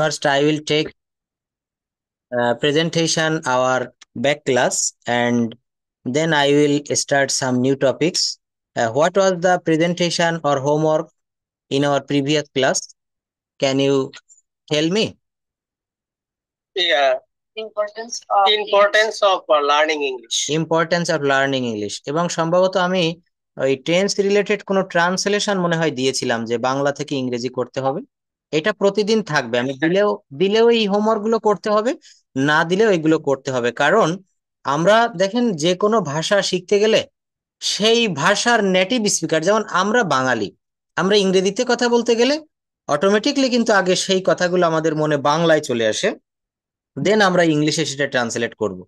First, I will take presentation our back class, and then I will start some new topics. What was the presentation or homework in our previous class? Can you tell me? Yeah, importance of learning English. Importance of learning English, এবং সম্ভবত আমি ওই tense related কোনো translation মনে হয় দিয়েছিলাম যে বাংলা থেকে ইংরেজি করতে হবে। এটা প্রতিদিন থাকবে, আমি দিলেও দিলেও এই হোমওয়ার্ক গুলো করতে হবে, না দিলেও এগুলো করতে হবে। কারণ আমরা দেখেন যে কোনো ভাষা শিখতে গেলে সেই ভাষার নেটিভ স্পিকার, যেমন আমরা বাঙালি, আমরা ইংরেজিতে কথা বলতে গেলে অটোমেটিকলি কিন্তু আগে সেই কথাগুলো আমাদের মনে বাংলায় চলে আসে, দেন আমরা ইংলিশে সেটা ট্রান্সলেট করব।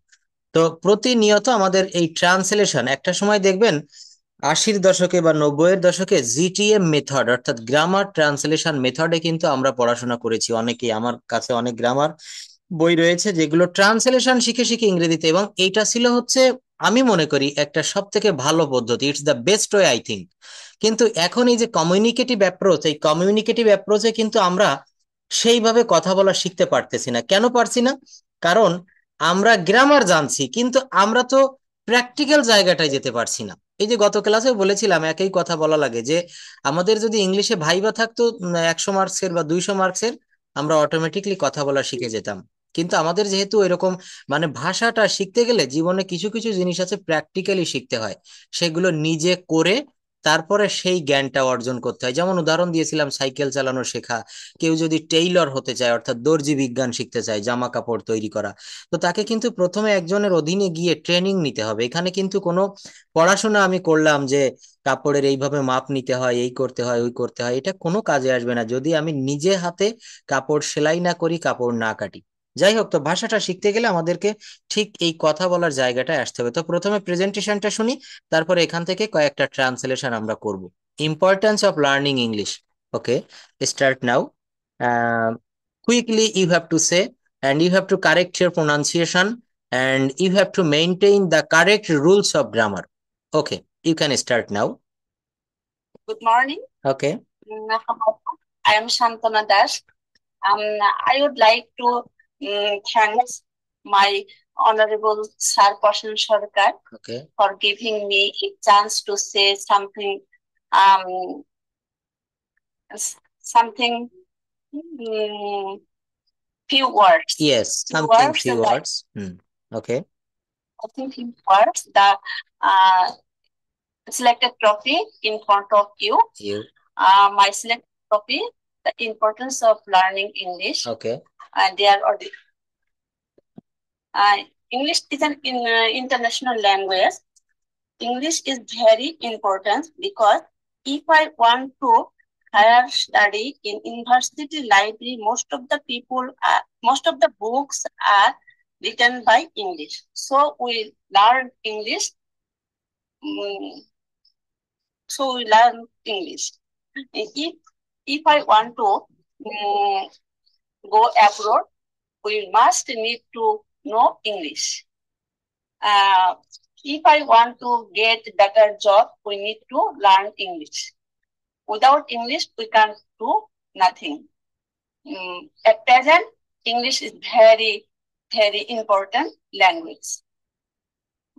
তো প্রতিনিয়ত আমাদের এই ট্রান্সলেশন, একটা সময় দেখবেন 80-এর দশকে বা 90-এর দশকে জিটিএম মেথড অর্থাৎ গ্রামার ট্রান্সলেশন মেথডে কিন্তু আমরা পড়াশোনা করেছি অনেকেই। আমার কাছে অনেক গ্রামার বই রয়েছে যেগুলো ট্রান্সলেশন শিখে শিখে ইংরেজিতে, এবং এইটা ছিল হচ্ছে আমি মনে করি একটা সব থেকে ভালো পদ্ধতি, it's the best way I think. কিন্তু এখন এই যে কমিউনিকেটিভ অ্যাপ্রোচ, এই কমিউনিকেটিভ অ্যাপ্রোচে কিন্তু আমরা সেইভাবে কথা বলা শিখতে পারতেছি না। কেন পারছি না? কারণ আমরা গ্রামার জানছি কিন্তু আমরা তো প্র্যাকটিক্যাল জায়গাটায় যেতে পারছি না। এই যে গত ক্লাসে বলেছিলাম, একই কথা বলা লাগে যে আমাদের যদি ইংলিশে ভাইবা থাকতো 100 মার্কসের বা 200 মার্কসের, আমরা অটোমেটিকলি কথা বলা শিখে যেতাম। কিন্তু আমাদের যেহেতু এরকম, মানে ভাষাটা শিখতে গেলে জীবনে কিছু কিছু জিনিস আছে প্র্যাকটিক্যালি শিখতে হয়, সেগুলো নিজে করে তারপরে সেই জ্ঞানটা অর্জন করতে হয়। যেমন উদাহরণ দিয়েছিলাম সাইকেল চালানো শেখা, কেউ যদি টেইলর হতে চায় অর্থাৎ দর্জি বিজ্ঞান শিখতে চায়, জামা কাপড় তৈরি করা, তো তাকে কিন্তু প্রথমে একজনের অধীনে গিয়ে ট্রেনিং নিতে হবে। এখানে কিন্তু কোনো পড়াশোনা আমি করলাম যে কাপড়ের এইভাবে মাপ নিতে হয়, এই করতে হয়, ওই করতে হয়, এটা কোনো কাজে আসবে না যদি আমি নিজে হাতে কাপড় সেলাই না করি, কাপড় না কাটি। যাই হোক, তো ভাষাটা শিখতে গেলে আমাদেরকে ঠিক এই কথা বলার জায়গাটায় আসতে হবে। তো প্রথমে প্রেজেন্টেশনটা শুনি, তারপরে এখান থেকে কয়েকটা ট্রান্সলেশন আমরা করব। Importance of learning English. Okay, start now. Quickly you have to say, and you have to correct your pronunciation, and you have to maintain the correct rules of grammar. Okay, you can start now. Good morning. Okay. I am Shantana Das. I would like to thank my Honorable Sir Prashan Sarkar Okay. for giving me a chance to say something, um, something, few words. Yes, Few something, words few that- words. Okay. I think few words. The selected topic in front of you. You. My selected topic, the importance of learning English. Okay. There are English is an international language. English is very important because if I want to higher study in university library, most of the books are written by English. So we learn English. So we learn English. If I want to go abroad, we must need to know English. If I want to get better job, we need to learn English. Without English, we can't do nothing. At present, English is very, very important language.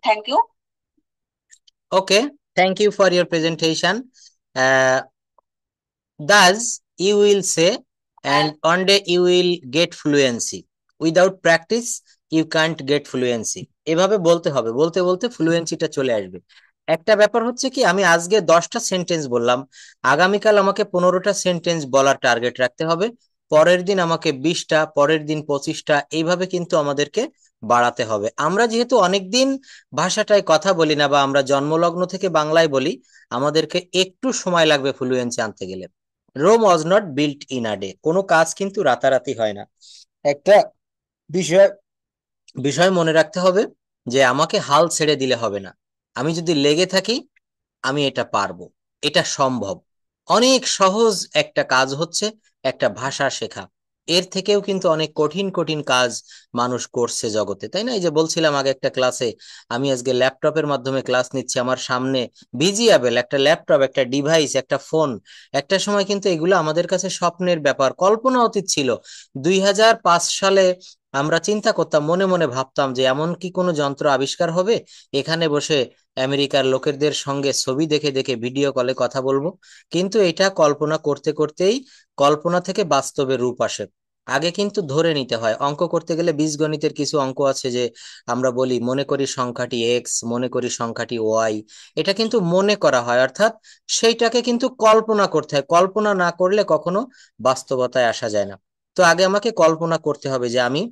Thank you. Okay, thank you for your presentation. Thus you will say, and one day you will get fluency. Without practice you can't get fluency. এভাবে বলতে হবে, বলতে বলতে ফ্লুয়েন্সিটা চলে আসবে। একটা ব্যাপার হচ্ছে কি, আমি আজকে 10টা সেন্টেন্স বললাম, আগামীকাল আমাকে 15টা সেন্টেন্স বলার টার্গেট রাখতে হবে, পরের দিন আমাকে 20টা, পরের দিন 25টা, এইভাবে কিন্তু আমাদেরকে বাড়াতে হবে। আমরা যেহেতু অনেকদিন ভাষাটায় কথা বলি না, বা আমরা জন্মলগ্ন থেকে বাংলায় বলি, আমাদেরকে একটু সময় লাগবে ফ্লুয়েন্সি আনতে গেলে। Rome was not built in a day. কোনো কাজ কিন্তু রাতারাতি হয় না। একটা বিষয় বিষয় মনে রাখতে হবে যে আমাকে হাল ছেড়ে দিলে হবে না, আমি যদি লেগে থাকি আমি এটা পারবো, এটা সম্ভব। অনেক সহজ একটা কাজ হচ্ছে একটা ভাষা শেখা। এর থেকেও কিন্তু অনেক কঠিন কঠিন কাজ মানুষ করছে জগতে, তাই না? এই যে বলছিলাম আগে একটা ক্লাসে, আমি আজকে ল্যাপটপের মাধ্যমে ক্লাস নিচ্ছি, আমার সামনে ভিজিয়াবেল একটা ল্যাপটপ, একটা ডিভাইস, একটা ফোন। একটা সময় কিন্তু এগুলো আমাদের কাছে স্বপ্নের ব্যাপার, কল্পনা অতীত ছিল। 2005 সালে আমরা চিন্তা করতাম, মনে মনে ভাবতাম যে এমন কি কোনো যন্ত্র আবিষ্কার হবে, এখানে বসে আমেরিকার লোকেদের সঙ্গে ছবি দেখে দেখে ভিডিও কলে কথা বলবো। কিন্তু এটা কল্পনা করতে করতেই কল্পনা থেকে বাস্তবে রূপ আসে। আগে কিন্তু ধরে নিতে হয়, অঙ্ক করতে গেলে বীজগণিতের কিছু অঙ্ক আছে যে আমরা বলি মনে করি সংখ্যাটি এক্স, মনে করি সংখ্যাটি ওয়াই। এটা কিন্তু মনে করা হয়, অর্থাৎ সেইটাকে কিন্তু কল্পনা করতে হয়, কল্পনা না করলে কখনো বাস্তবতায় আসা যায় না। তো আগে আমাকে কল্পনা করতে হবে যে আমি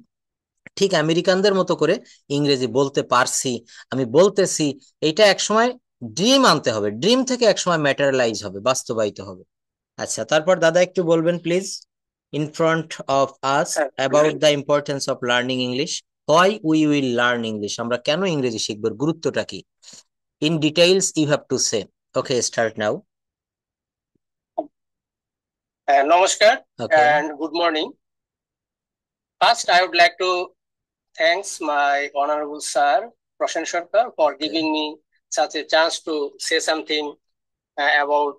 ঠিক আমেরিকানদের মতো করে ইংরেজি বলতে পারছি, আমি বলতেছি। এটা একসময় ড্রিম আনতে হবে, ড্রিম থেকে একসময় ম্যাটেরিয়ালাইজ হবে, বাস্তবায়িত হবে। আচ্ছা, তারপর দাদা একটু বলবেন please, in front of us about the importance of learning English. Why we will learn English, আমরা কেন ইংরেজি শিখবো, এর গুরুত্বটা কি? In details you have to say. Okay, start now. Namaskar okay. and good morning. First, I would like to thanks my honorable sir, Prashan Sarkar, for giving me such a chance to say something about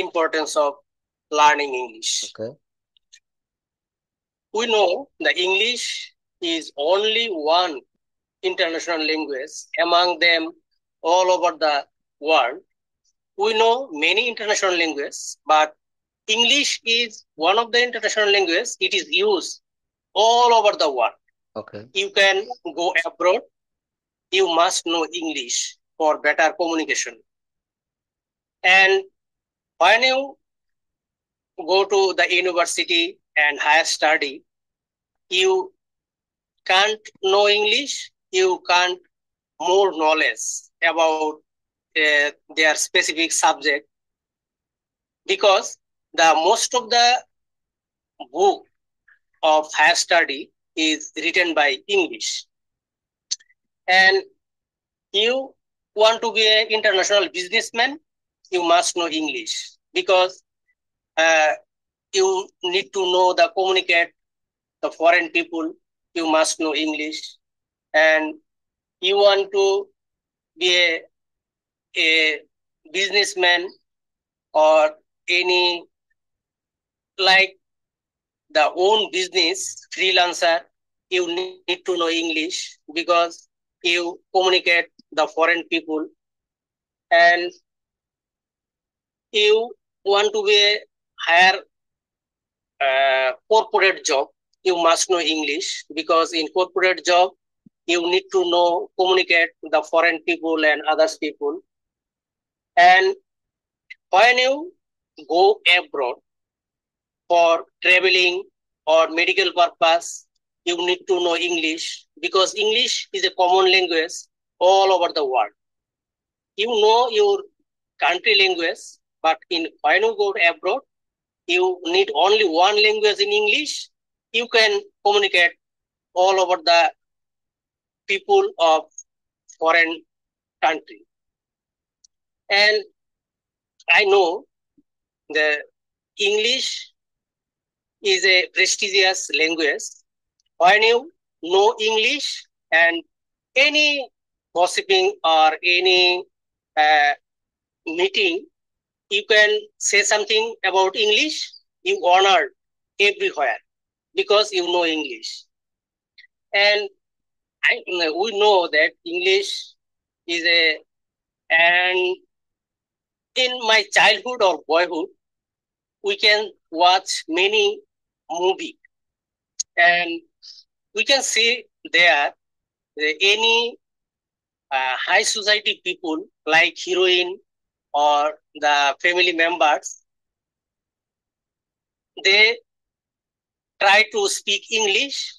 importance of learning English. Okay. We know the English is only one international language among them all over the world. We know many international languages, but English is one of the international languages. It is used all over the world. Okay. You can go abroad, you must know English for better communication. And when you go to the university and higher study, you can't know English, you can't more knowledge about their specific subject, because the most of the book of higher study is written by English. And you want to be an international businessman, you must know English, because uh, you need to know the communicate the foreign people, you must know English. And you want to be a businessman or any like the own business freelancer, you need to know English, because you communicate the foreign people. And you want to be a higher corporate job, you must know English, because in corporate job you need to know communicate the foreign people and others people. And when you go abroad for traveling or medical purpose, you need to know English, because English is a common language all over the world. You know your country language, but when you go abroad, you need only one language in English. You can communicate all over the people of foreign country. And I know the English is a prestigious language. When you know English, and any gossiping or any uh, meeting, you can say something about English, you honored everywhere, because you know English. And we know that English is a, and in my childhood or boyhood, we can watch many movie, and we can see there any high society people like heroine or the family members, they try to speak English,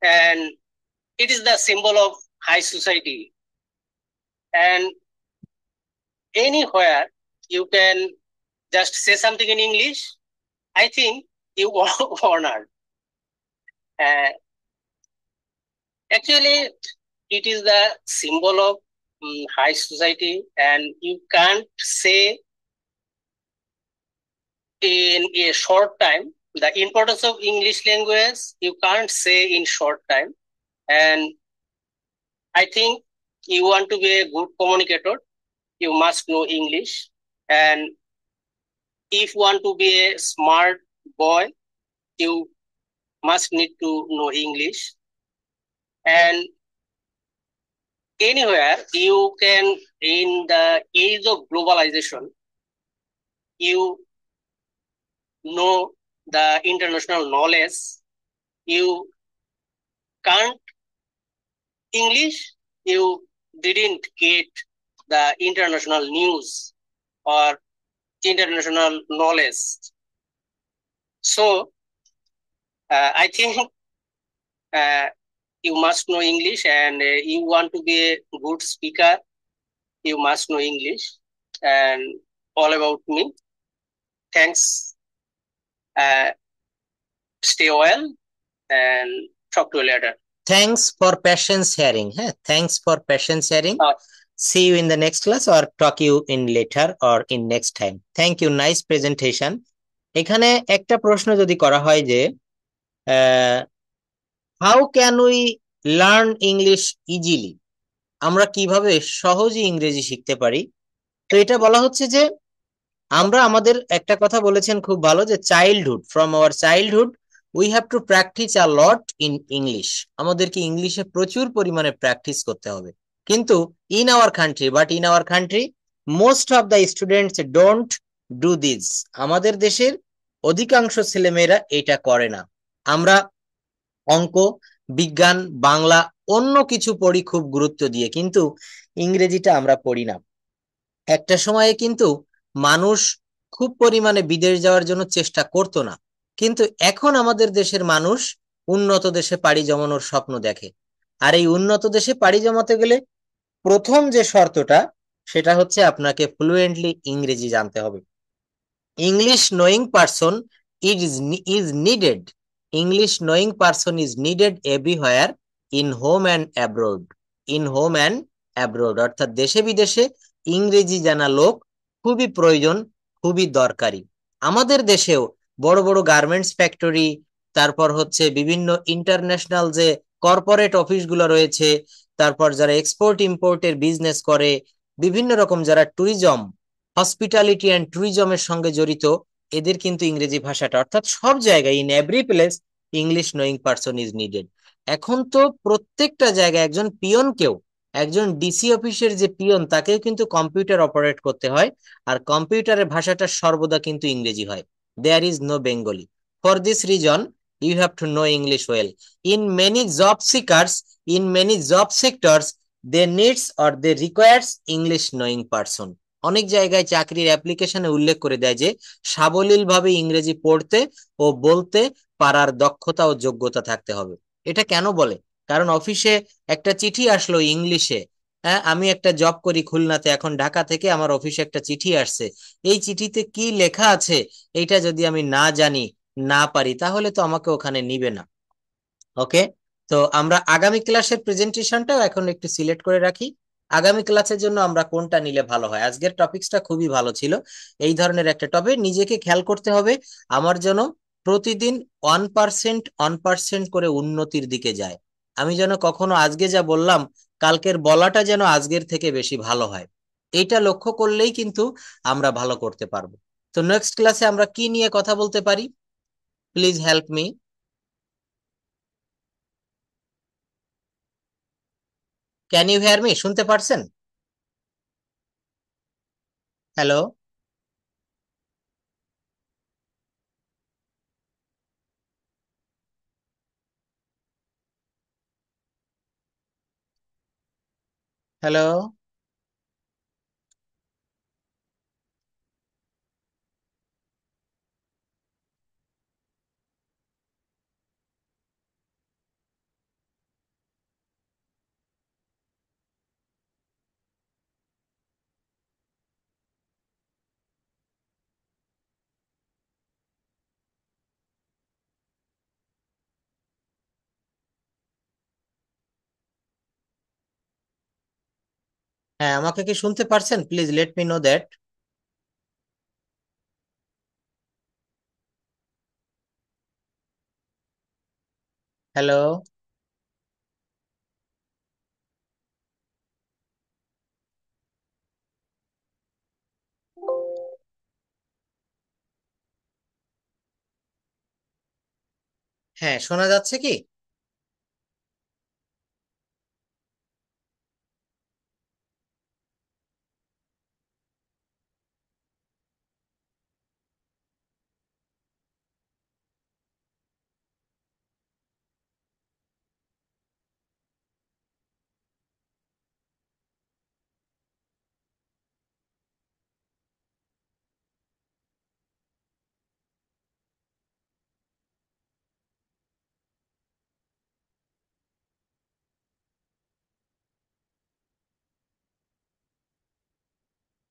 and it is the symbol of high society. And anywhere you can just say something in English, I think you honored. Uh, Actually, it is the symbol of high society, and you can't say in a short time The importance of English language you can't say in short time. And I think you want to be a good communicator, you must know English. And if you want to be a smart boy, you must need to know English. And anywhere you can, in the age of globalization, you know the international knowledge, you can't English, you didn't get the international news or international knowledge. So I think uh, you must know English, and you want to be a good speaker, you must know English. And all about me. Thanks. Uh, Stay well and talk to you later. Thanks for patience sharing. Thanks for patience sharing. Uh, See you in the next class or talk you in later or in next time. Thank you. Nice presentation. এখানে একটা প্রশ্ন যদি করা হয় যে how can we learn English easily, আমরা কিভাবে সহজে ইংরেজি শিখতে পারি? তো এটা বলা হচ্ছে যে আমরা আমাদের একটা কথা বলেছেন খুব ভালো, যে childhood, from our childhood we have to practice a lot in English. আমাদেরকে ইংলিশে প্রচুর পরিমাণে প্র্যাকটিস করতে হবে। কিন্তু in our country, but in our country most of the students don't do this. আমাদের দেশের অধিকাংশ ছেলেমেয়েরা এটা করে না। আমরা অঙ্ক, বিজ্ঞান, বাংলা, অন্য কিছু পড়ি খুব গুরুত্ব দিয়ে, কিন্তু ইংরেজিটা আমরা পড়ি না। একটা সময়ে কিন্তু মানুষ খুব পরিমাণে বিদেশ যাওয়ার জন্য চেষ্টা করতো না, কিন্তু এখন আমাদের দেশের মানুষ উন্নত দেশে পাড়ি জমানোর স্বপ্ন দেখে। আর এই উন্নত দেশে পাড়ি জমাতে গেলে প্রথম যে শর্তটা, সেটা হচ্ছে আপনাকে ফ্লুয়েন্টলি ইংরেজি জানতে হবে। English knowing person is needed. English knowing person is needed everywhere, in home and abroad. In home and abroad অর্থাৎ দেশে বিদেশে ইংরেজি জানা লোক খুবই প্রয়োজন, খুবই দরকারি। আমাদের দেশেও বড় বড় গার্মেন্টস ফ্যাক্টরি, তারপর হচ্ছে বিভিন্ন ইন্টারন্যাশনাল যে কর্পোরেট অফিসগুলো রয়েছে, তারপর যারা এক্সপোর্ট ইম্পোর্টের বিজনেস করে, বিভিন্ন রকম যারা ট্যুরিজম, হসপিটালিটি অ্যান্ড ট্যুরিজমের সঙ্গে জড়িত, এদের কিন্তু ইংরেজি ভাষাটা, অর্থাৎ সব জায়গায়, in every place English knowing person is needed. এখন তো প্রত্যেকটা জায়গায় একজন পিয়নকেও, একজন ডিসি অফিসের যে পিয়ন, তাকেও কিন্তু কম্পিউটার অপারেট করতে হয়, আর কম্পিউটারের ভাষাটা সর্বদা কিন্তু ইংরেজি হয়। There is no Bengali. For this reason you have to know English well. In many job seekers, in many job sectors, they needs or they requires English knowing person. অনেক জায়গায় চাকরির অ্যাপ্লিকেশনে উল্লেখ করে দেয় যে সাবলীলভাবে ইংরেজি পড়তে ও বলতে পারার দক্ষতা ও যোগ্যতা থাকতে হবে। এটা কেন বলে? কারণ অফিসে একটা চিঠি আসলো ইংলিশে, হ্যাঁ, আমি একটা জব করি খুলনাতে, এখন ঢাকা থেকে আমার অফিসে একটা চিঠি আসছে, এই চিঠিতে কি লেখা আছে এইটা যদি আমি না জানি, না পারি, তাহলে তো আমাকে ওখানে নিবে না। ওকে, তো আমরা আগামী ক্লাসের প্রেজেন্টেশনটাও এখন একটু সিলেক্ট করে রাখি। আগামী ক্লাসের জন্য আমরা কোনটা নিলে ভালো হয়? আজকের টপিকসটা খুবই ভালো ছিল। এই ধরনের একটা টপিক নিজেকে খেয়াল করতে হবে, আমার যেন প্রতিদিন 1% করে উন্নতির দিকে যায়। আমি যেন কখনো আজকে যা বললাম, কালকের বলাটা যেন আজকের থেকে বেশি ভালো হয়। এইটা লক্ষ্য করলেই কিন্তু আমরা ভালো করতে পারবো। তো নেক্সট ক্লাসে আমরা কি নিয়ে কথা বলতে পারি? Please help me. Can you hear me? শুনতে পারছেন? Hello, hello. হ্যাঁ, আমাকে কি শুনতে পারছেন? Please let me know that. Hello. হ্যাঁ, শোনা যাচ্ছে কি?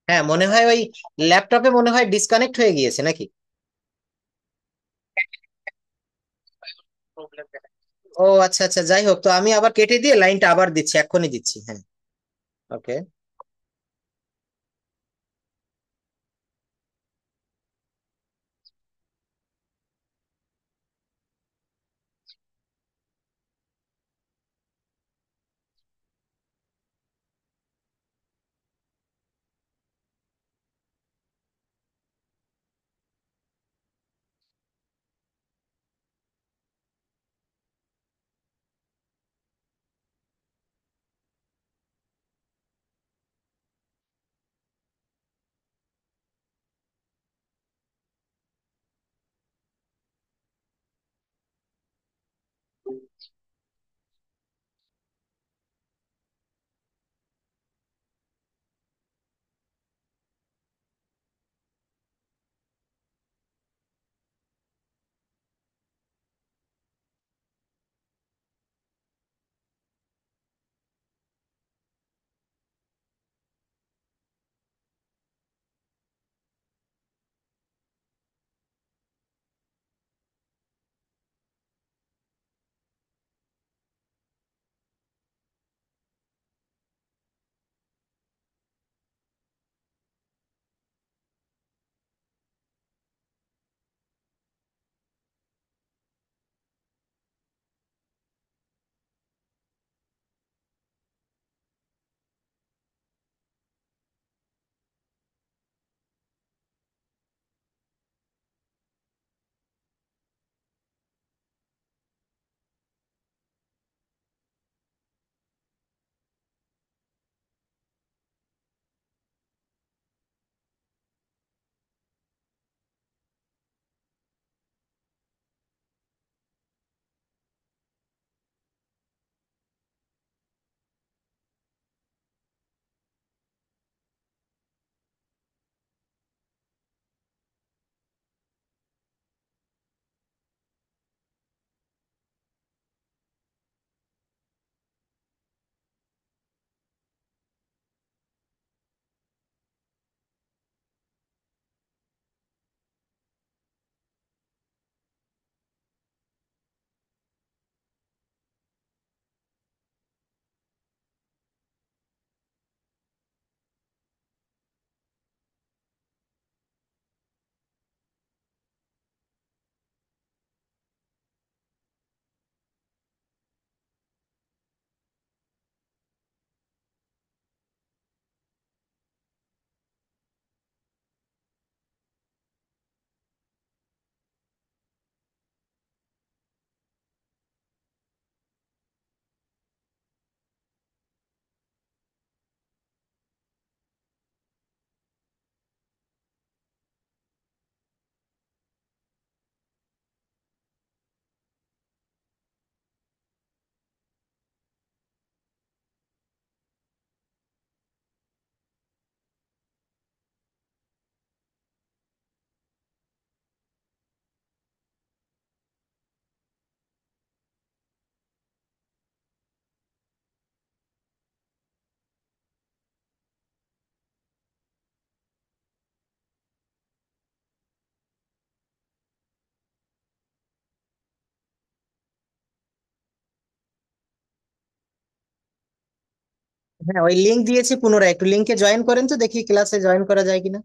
হ্যাঁ, মনে হয় ওই ল্যাপটপে মনে হয় ডিসকানেক্ট হয়ে গিয়েছে নাকি? প্রবলেম দেখা ও আচ্ছা আচ্ছা, যাই হোক, তো আমি আবার কেটে দিয়ে লাইনটা আবার দিচ্ছি, এক্ষুনি দিচ্ছি, হ্যাঁ। ওকে। হ্যাঁ, ওই লিংক দিয়েছি, পুনরায় একটু লিংকে জয়েন করেন তো, দেখি ক্লাসে জয়েন করা যায় কিনা।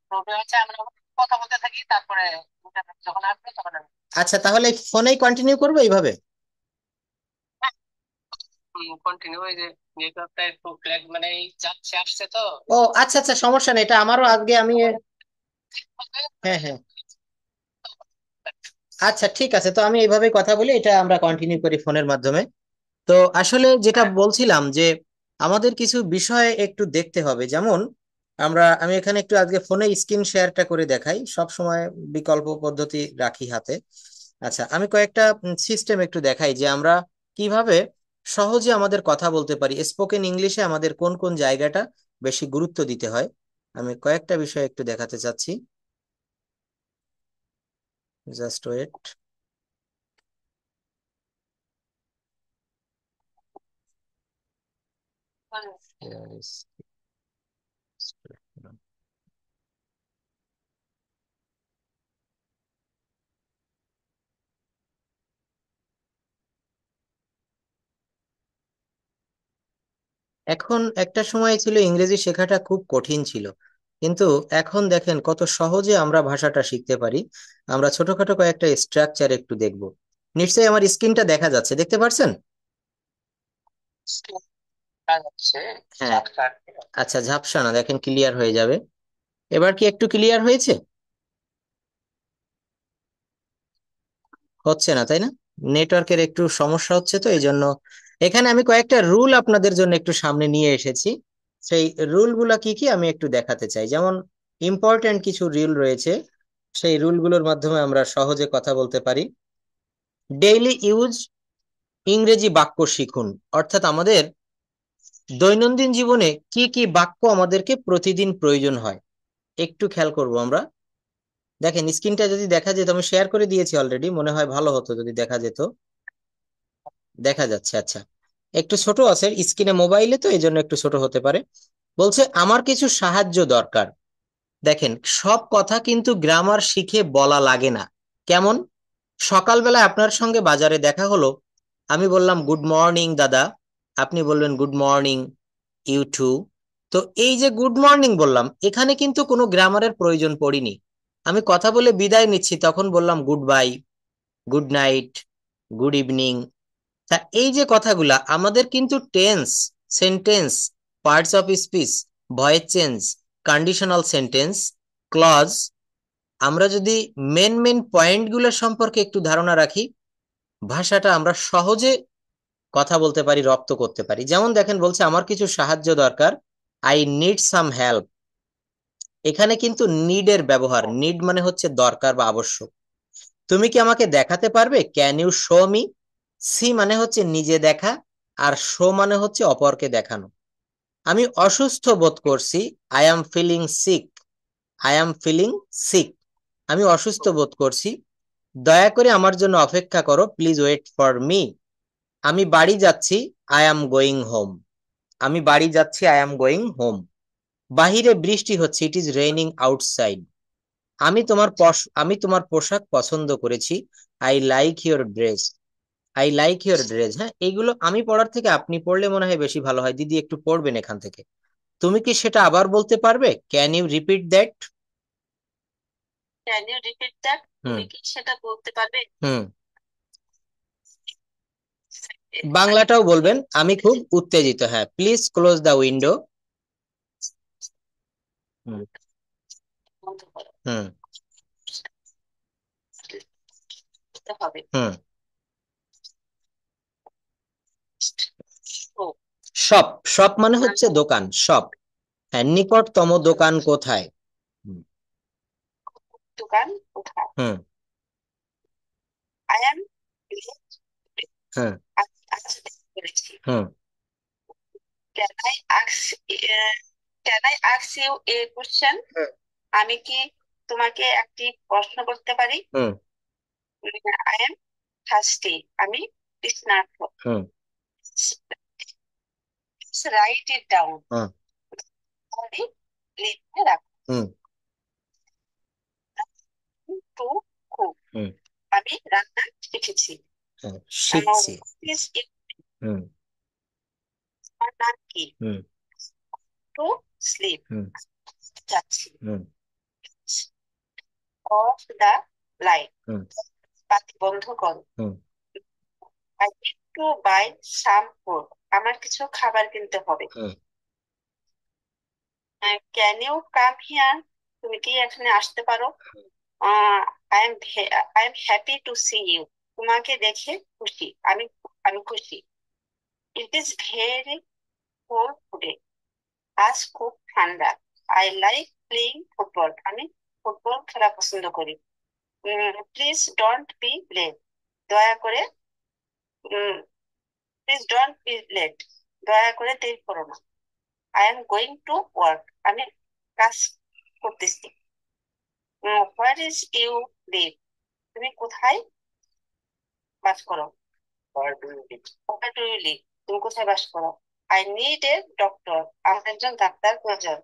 প্রবলেম হচ্ছে আমরা কথা বলতে থাকি, তারপরে ইন্টারনেট যখন আসবে তখন আমি আচ্ছা, তাহলে ফোনেই কন্টিনিউ করবো এইভাবে? কন্টিনিউ। এই যে নেটওয়ার্কটা একটু ফ্ল্যাগ মানে এই যাচ্ছে আসছে তো। ও আচ্ছা আচ্ছা, সমস্যা নেই, এটা আমারও আজকে আমি হ্যাঁ হ্যাঁ, আচ্ছা ঠিক আছে, তো আমি এইভাবে কথা বলি, এটা আমরা কন্টিনিউ করি ফোনের মাধ্যমে। তো আসলে যেটা বলছিলাম যে আমাদের কিছু বিষয় একটু দেখতে হবে, যেমন আমি এখানে একটু আজকে ফোনে স্ক্রিন শেয়ারটা করে দেখাই, সব সময় বিকল্প পদ্ধতি রাখি হাতে। আচ্ছা, আমি কয়েকটা সিস্টেম একটু দেখাই যে আমরা কিভাবে সহজে আমাদের কথা বলতে পারি, স্পোকেন ইংলিশে আমাদের কোন কোন জায়গাটা বেশি গুরুত্ব দিতে হয়। আমি কয়েকটা বিষয় একটু দেখাতে চাচ্ছি, জাস্ট ওয়েট। এখন একটা সময় ছিল ইংরেজি শেখাটা খুব কঠিন ছিল, কিন্তু এখন দেখেন কত সহজে আমরা ভাষাটা শিখতে পারি। আমরা ছোটখাটো কয়েকটা স্ট্রাকচার একটু দেখব। নিশ্চয়ই আমার স্ক্রিনটা দেখা যাচ্ছে, দেখতে পারছেন? যাচ্ছে। হ্যাঁ, আচ্ছা, ঝাপসা না, দেখেন ক্লিয়ার হয়ে যাবে। এবার কি একটু ক্লিয়ার হয়েছে? হচ্ছে না, তাই না? নেটওয়ার্কের একটু সমস্যা হচ্ছে, তো এই জন্য এখানে আমি কয়েকটা রুল আপনাদের জন্য একটু সামনে নিয়ে এসেছি। সেই রুলগুলা কি কি আমি একটু দেখাতে চাই, যেমন ইম্পর্টেন্ট কিছু রুল রয়েছে, সেই রুলগুলোর মাধ্যমে আমরা সহজে কথা বলতে পারি। ডেইলি ইউজ ইংরেজি বাক্য শিখুন, অর্থাৎ আমাদের দৈনন্দিন জীবনে কি কি বাক্য আমাদেরকে প্রতিদিন প্রয়োজন হয় একটু খেয়াল করব আমরা। দেখেন স্ক্রিনটা যদি দেখা যেত, আমি শেয়ার করে দিয়েছি অলরেডি, মনে হয় ভালো হতো যদি দেখা যেত। দেখা যাচ্ছে? আচ্ছা, একটু ছোট আছে স্ক্রিনে, মোবাইলে তো এই জন্য একটু ছোট হতে পারে। বলছে আমার কিছু সাহায্য দরকার। দেখেন, সব কথা কিন্তু গ্রামার শিখে বলা লাগে না। কেমন? সকালবেলা আপনার সঙ্গে বাজারে দেখা হলো, আমি বললাম গুড মর্নিং দাদা, আপনি বলবেন গুড মর্নিং ইউ টু। তো এই যে গুড মর্নিং বললাম, এখানে কিন্তু কোনো গ্রামারের প্রয়োজন পড়েনি। আমি কথা বলে বিদায় নিচ্ছি, তখন বললাম good bye, good night, good evening. তা এই যে কথাগুলা আমাদের কিন্তু tense, sentence, parts of speech, voice change, conditional sentence, clause, আমরা যদি মেন মেন পয়েন্টগুলো সম্পর্কে একটু ধারণা রাখি, ভাষাটা আমরা সহজে কথা বলতে পারি, রপ্ত করতে পারি। যেমন দেখেন, বলছে আমার কিছু সাহায্য দরকার, আই নিড সাম হেল্প। এখানে কিন্তু নিডের ব্যবহার, নিড মানে হচ্ছে দরকার বা আবশ্যক। তুমি কি আমাকে দেখাতে পারবে, ক্যান ইউ শো মি। সি মানে হচ্ছে নিজে দেখা, আর শো মানে হচ্ছে অপরকে দেখানো। আমি অসুস্থ বোধ করছি, I am feeling sick, I am feeling sick, আমি অসুস্থ বোধ করছি, দয়া করে আমার জন্য অপেক্ষা করো, প্লিজ ওয়েট ফর মি। আমি বাড়ি যাচ্ছি, আই অ্যাম গোয়িং হোম, আমি বাড়ি যাচ্ছি, আই অ্যাম গোয়িং হোম। বাহিরে বৃষ্টি হচ্ছে, ইট ইজ রেইনিং আউটসাইড। আমি তোমার পোশাক পছন্দ করেছি, I like your dress, I like your dress. হ্যাঁ, এইগুলো আমি পড়ার থেকে আপনি পড়লে মনে হয় বেশি ভালো হয়। দিদি একটু পড়বেন এখান থেকে। তুমি কি সেটা আবার বলতে পারবে, can you repeat that. Can you repeat that? হুম তুমি কি সেটা বলতে পারবে? হুম, বাংলাটাও বলবেন, আমি খুব উত্তেজিত। হ্যাঁ, প্লিজ ক্লোজ দ্য উইন্ডো। হুম বন্ধ করো, হুম বলতে হবে। হুম, ও, শপ, শপ মানে হচ্ছে দোকান, শপ। হ্যাঁ, নিকটতম দোকান কোথায়। হুম দোকান কোথায়? হুম আই এম হুম করেছি। হুম can I আক্স can I আক্স U A question? আমি কি তোমাকে একটি প্রশ্ন করতে পারি? হুম আই এম থার্স্টি, আমি তৃষ্ণার্ত। হুম রাইট ইট ডাউন, হুম আমি লিখে রাখো। হুম টু কুক, হুম, আমি রান্না শিখেছি। হ্যাঁ, শিখছি। Is it, হুম আমার নাম কি? হুম টু স্লিপ, হুম যাচ্ছি। হুম অফ দ্য লাইট, হুম বাতি বন্ধ করো। Hmm I need to buy some food, আমার কিছু খাবার কিনতে হবে। Hmm can you come here, তুমি কি এখানে আসতে পারো? I am happy to see you, তোমাকে দেখে খুশি, আমি আমি খুশি। It is very cold today, আজ খুব ঠান্ডা। আই লাইক প্লেইং ফুটবল, আমি ফুটবল খেলা পছন্দ করি। প্লিজ ডোন্ট বি লেট, দয়া করে প্লিজ ডোন্ট বি লেট, দয়া করে দেরি করো না। I am going to work, আমি কাজ করতেছি। হোয়ার ইজ ইউ লিভ, তুমি কোথায় বাস করো? হোয়ার ডু ইউ লিভ, তুমি কোথায় বাস করো? আই নিড এ ডক্টর, আমার একজন ডাক্তার প্রয়োজন।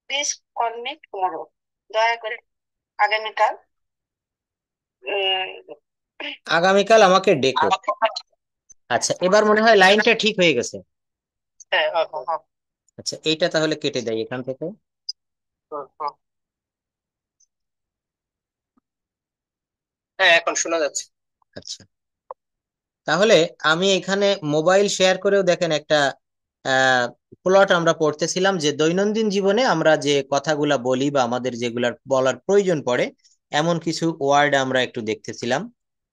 প্লিজ কল মি টুমরো, দয়া করে আগামীকাল উম, আগামীকাল আমাকে ডেকো। আচ্ছা, এবার মনে হয় লাইনটা ঠিক হয়ে গেছে। হ্যাঁ, আচ্ছা, এইটা তাহলে কেটে দেয় এখান থেকে। হ্যাঁ, এখন শোনা যাচ্ছে। আচ্ছা, তাহলে আমি এখানে মোবাইল শেয়ার করেও দেখেন একটা প্লট আমরা পড়তেছিলাম যে দৈনন্দিন জীবনে আমরা যে কথাগুলা বলি বা আমাদের যেগুলার বলার প্রয়োজন পড়ে এমন কিছু ওয়ার্ড আমরা একটু দেখতেছিলাম।